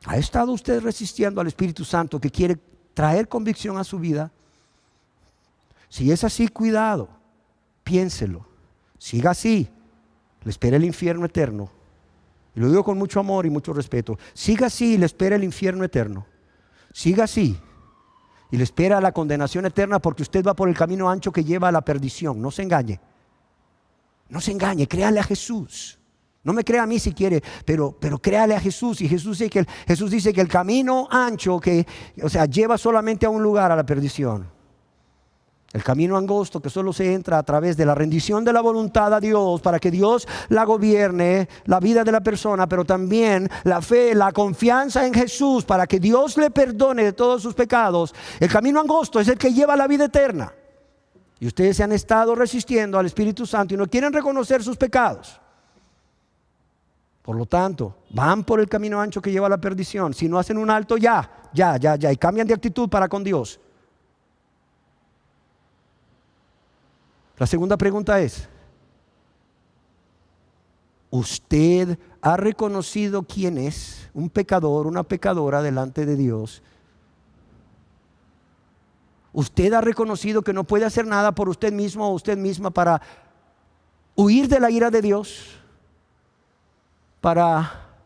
Speaker 3: ¿Ha estado usted resistiendo al Espíritu Santo que quiere traer convicción a su vida? Si es así, cuidado, piénselo, siga así, le espera el infierno eterno. Y lo digo con mucho amor y mucho respeto. Siga así y le espera el infierno eterno. Siga así y le espera la condenación eterna, porque usted va por el camino ancho que lleva a la perdición. No se engañe. No se engañe, créale a Jesús. No me crea a mí si quiere, pero créale a Jesús. Y Jesús dice que el camino ancho lleva solamente a un lugar, a la perdición. El camino angosto que solo se entra a través de la rendición de la voluntad a Dios, para que Dios la gobierne, la vida de la persona, pero también la fe, la confianza en Jesús para que Dios le perdone de todos sus pecados. El camino angosto es el que lleva a la vida eterna. Y ustedes se han estado resistiendo al Espíritu Santo y no quieren reconocer sus pecados. Por lo tanto, van por el camino ancho que lleva a la perdición. Si no hacen un alto ya, y cambian de actitud para con Dios. La segunda pregunta es: ¿usted ha reconocido quién es un pecador, una pecadora delante de Dios? ¿Usted ha reconocido que no puede hacer nada por usted mismo o usted misma para huir de la ira de Dios? ¿Para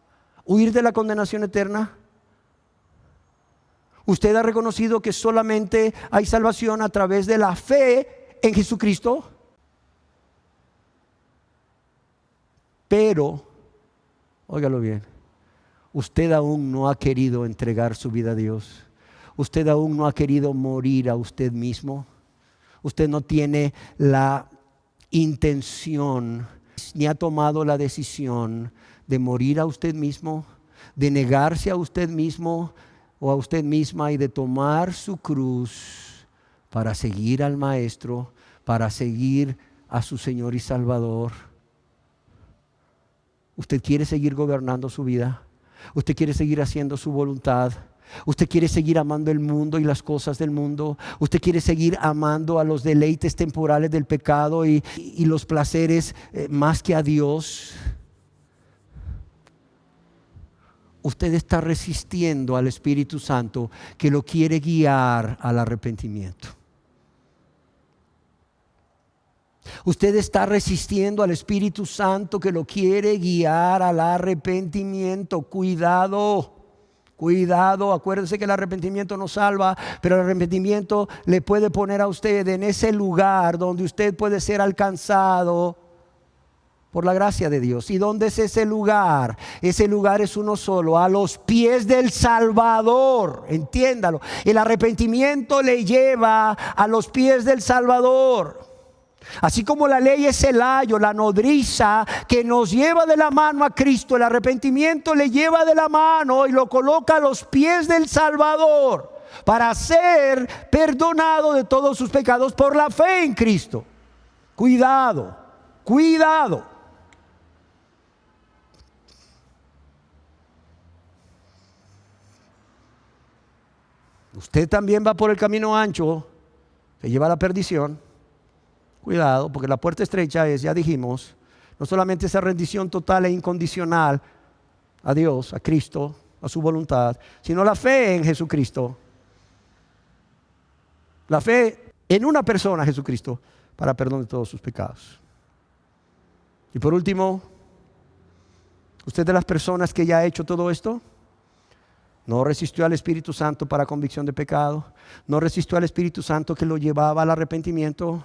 Speaker 3: huir de la condenación eterna? ¿Usted ha reconocido que solamente hay salvación a través de la fe en Jesucristo? Pero, óigalo bien, usted aún no ha querido entregar su vida a Dios. Usted aún no ha querido morir a usted mismo. Usted no tiene la intención ni ha tomado la decisión de morir a usted mismo, de negarse a usted mismo o a usted misma y de tomar su cruz para seguir al Maestro, para seguir a su Señor y Salvador. ¿Usted quiere seguir gobernando su vida? ¿Usted quiere seguir haciendo su voluntad? ¿Usted quiere seguir amando el mundo y las cosas del mundo? ¿Usted quiere seguir amando a los deleites temporales del pecado y los placeres más que a Dios? Usted está resistiendo al Espíritu Santo que lo quiere guiar al arrepentimiento. Usted está resistiendo al Espíritu Santo que lo quiere guiar al arrepentimiento. Cuidado. Cuidado, acuérdense que el arrepentimiento no salva, pero el arrepentimiento le puede poner a usted en ese lugar donde usted puede ser alcanzado por la gracia de Dios. ¿Y dónde es ese lugar? Ese lugar es uno solo, a los pies del Salvador. Entiéndalo. El arrepentimiento le lleva a los pies del Salvador. Así como la ley es el ayo, la nodriza que nos lleva de la mano a Cristo, el arrepentimiento le lleva de la mano y lo coloca a los pies del Salvador para ser perdonado de todos sus pecados por la fe en Cristo. Cuidado, cuidado. Usted también va por el camino ancho que lleva a la perdición. Cuidado, porque la puerta estrecha es, ya dijimos, no solamente esa rendición total e incondicional a Dios, a Cristo, a su voluntad, sino la fe en Jesucristo. La fe en una persona, Jesucristo, para perdón de todos sus pecados. Y por último, ¿usted de las personas que ya ha hecho todo esto? No resistió al Espíritu Santo para convicción de pecado. No resistió al Espíritu Santo que lo llevaba al arrepentimiento.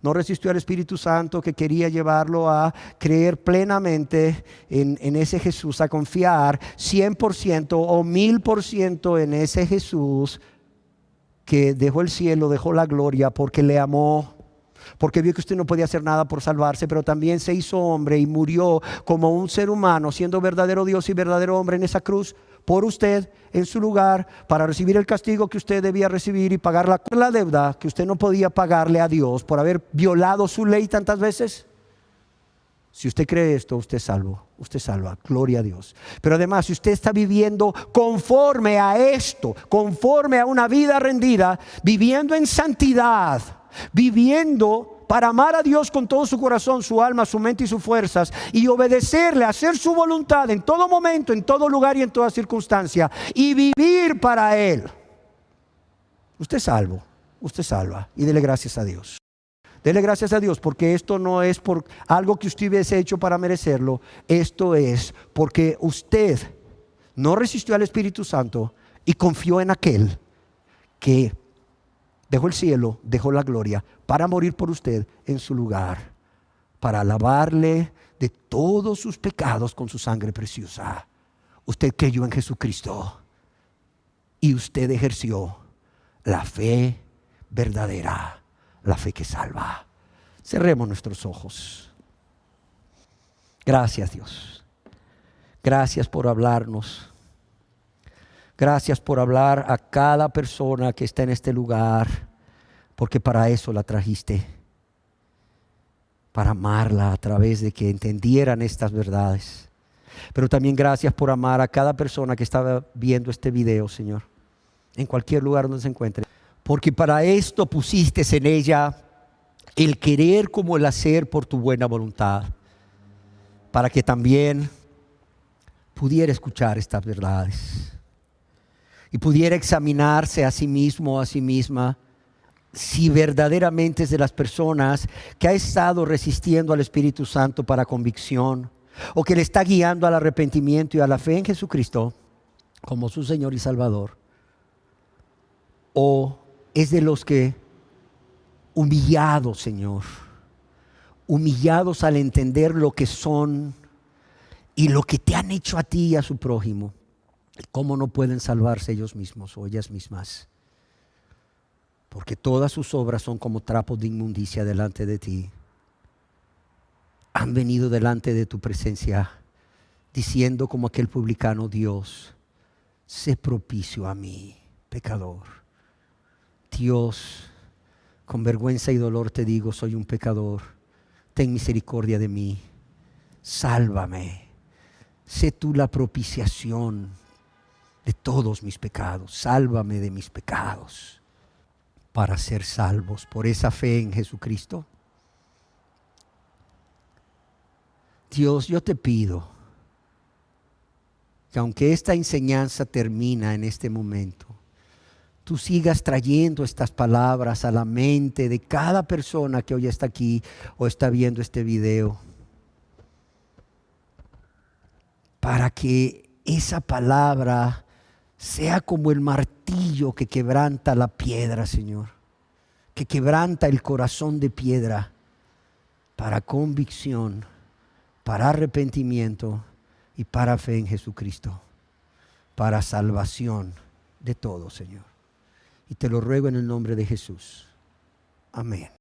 Speaker 3: No resistió al Espíritu Santo que quería llevarlo a creer plenamente en ese Jesús, a confiar 100% o 1000% en ese Jesús que dejó el cielo, dejó la gloria porque le amó. Porque vio que usted no podía hacer nada por salvarse, pero también se hizo hombre y murió como un ser humano, siendo verdadero Dios y verdadero hombre en esa cruz por usted, en su lugar, para recibir el castigo que usted debía recibir y pagar la deuda que usted no podía pagarle a Dios por haber violado su ley tantas veces. Si usted cree esto, usted es salvo, usted es salva, gloria a Dios. Pero además, si usted está viviendo conforme a esto, conforme a una vida rendida, viviendo en santidad, viviendo para amar a Dios con todo su corazón, su alma, su mente y sus fuerzas, y obedecerle, hacer su voluntad en todo momento, en todo lugar y en toda circunstancia, y vivir para Él, usted es salvo, usted es salva, y dele gracias a Dios. Dele gracias a Dios, porque esto no es por algo que usted hubiese hecho para merecerlo. Esto es porque usted no resistió al Espíritu Santo y confió en aquel que dejó el cielo, dejó la gloria para morir por usted en su lugar, para lavarle de todos sus pecados con su sangre preciosa. Usted creyó en Jesucristo y usted ejerció la fe verdadera, la fe que salva. Cerremos nuestros ojos. Gracias, Dios. Gracias por hablarnos. Gracias por hablar a cada persona que está en este lugar, porque para eso la trajiste, para amarla a través de que entendieran estas verdades. Pero también gracias por amar a cada persona que estaba viendo este video, Señor, en cualquier lugar donde se encuentre. Porque para esto pusiste en ella el querer como el hacer por tu buena voluntad, para que también pudiera escuchar estas verdades y pudiera examinarse a sí mismo o a sí misma si verdaderamente es de las personas que ha estado resistiendo al Espíritu Santo para convicción, o que le está guiando al arrepentimiento y a la fe en Jesucristo como su Señor y Salvador, o es de los que, humillados, Señor, humillados al entender lo que son y lo que te han hecho a ti y a su prójimo, cómo no pueden salvarse ellos mismos o ellas mismas, porque todas sus obras son como trapos de inmundicia delante de ti. Han venido delante de tu presencia diciendo como aquel publicano: Dios, sé propicio a mí, pecador. Dios, con vergüenza y dolor te digo, soy un pecador. Ten misericordia de mí. Sálvame. Sé tú la propiciación de todos mis pecados. Sálvame de mis pecados para ser salvos por esa fe en Jesucristo. Dios, yo te pido que aunque esta enseñanza termina en este momento, tú sigas trayendo estas palabras a la mente de cada persona que hoy está aquí o está viendo este video, para que esa palabra sea como el martillo que quebranta la piedra, Señor, que quebranta el corazón de piedra para convicción, para arrepentimiento y para fe en Jesucristo, para salvación de todos, Señor. Y te lo ruego en el nombre de Jesús. Amén.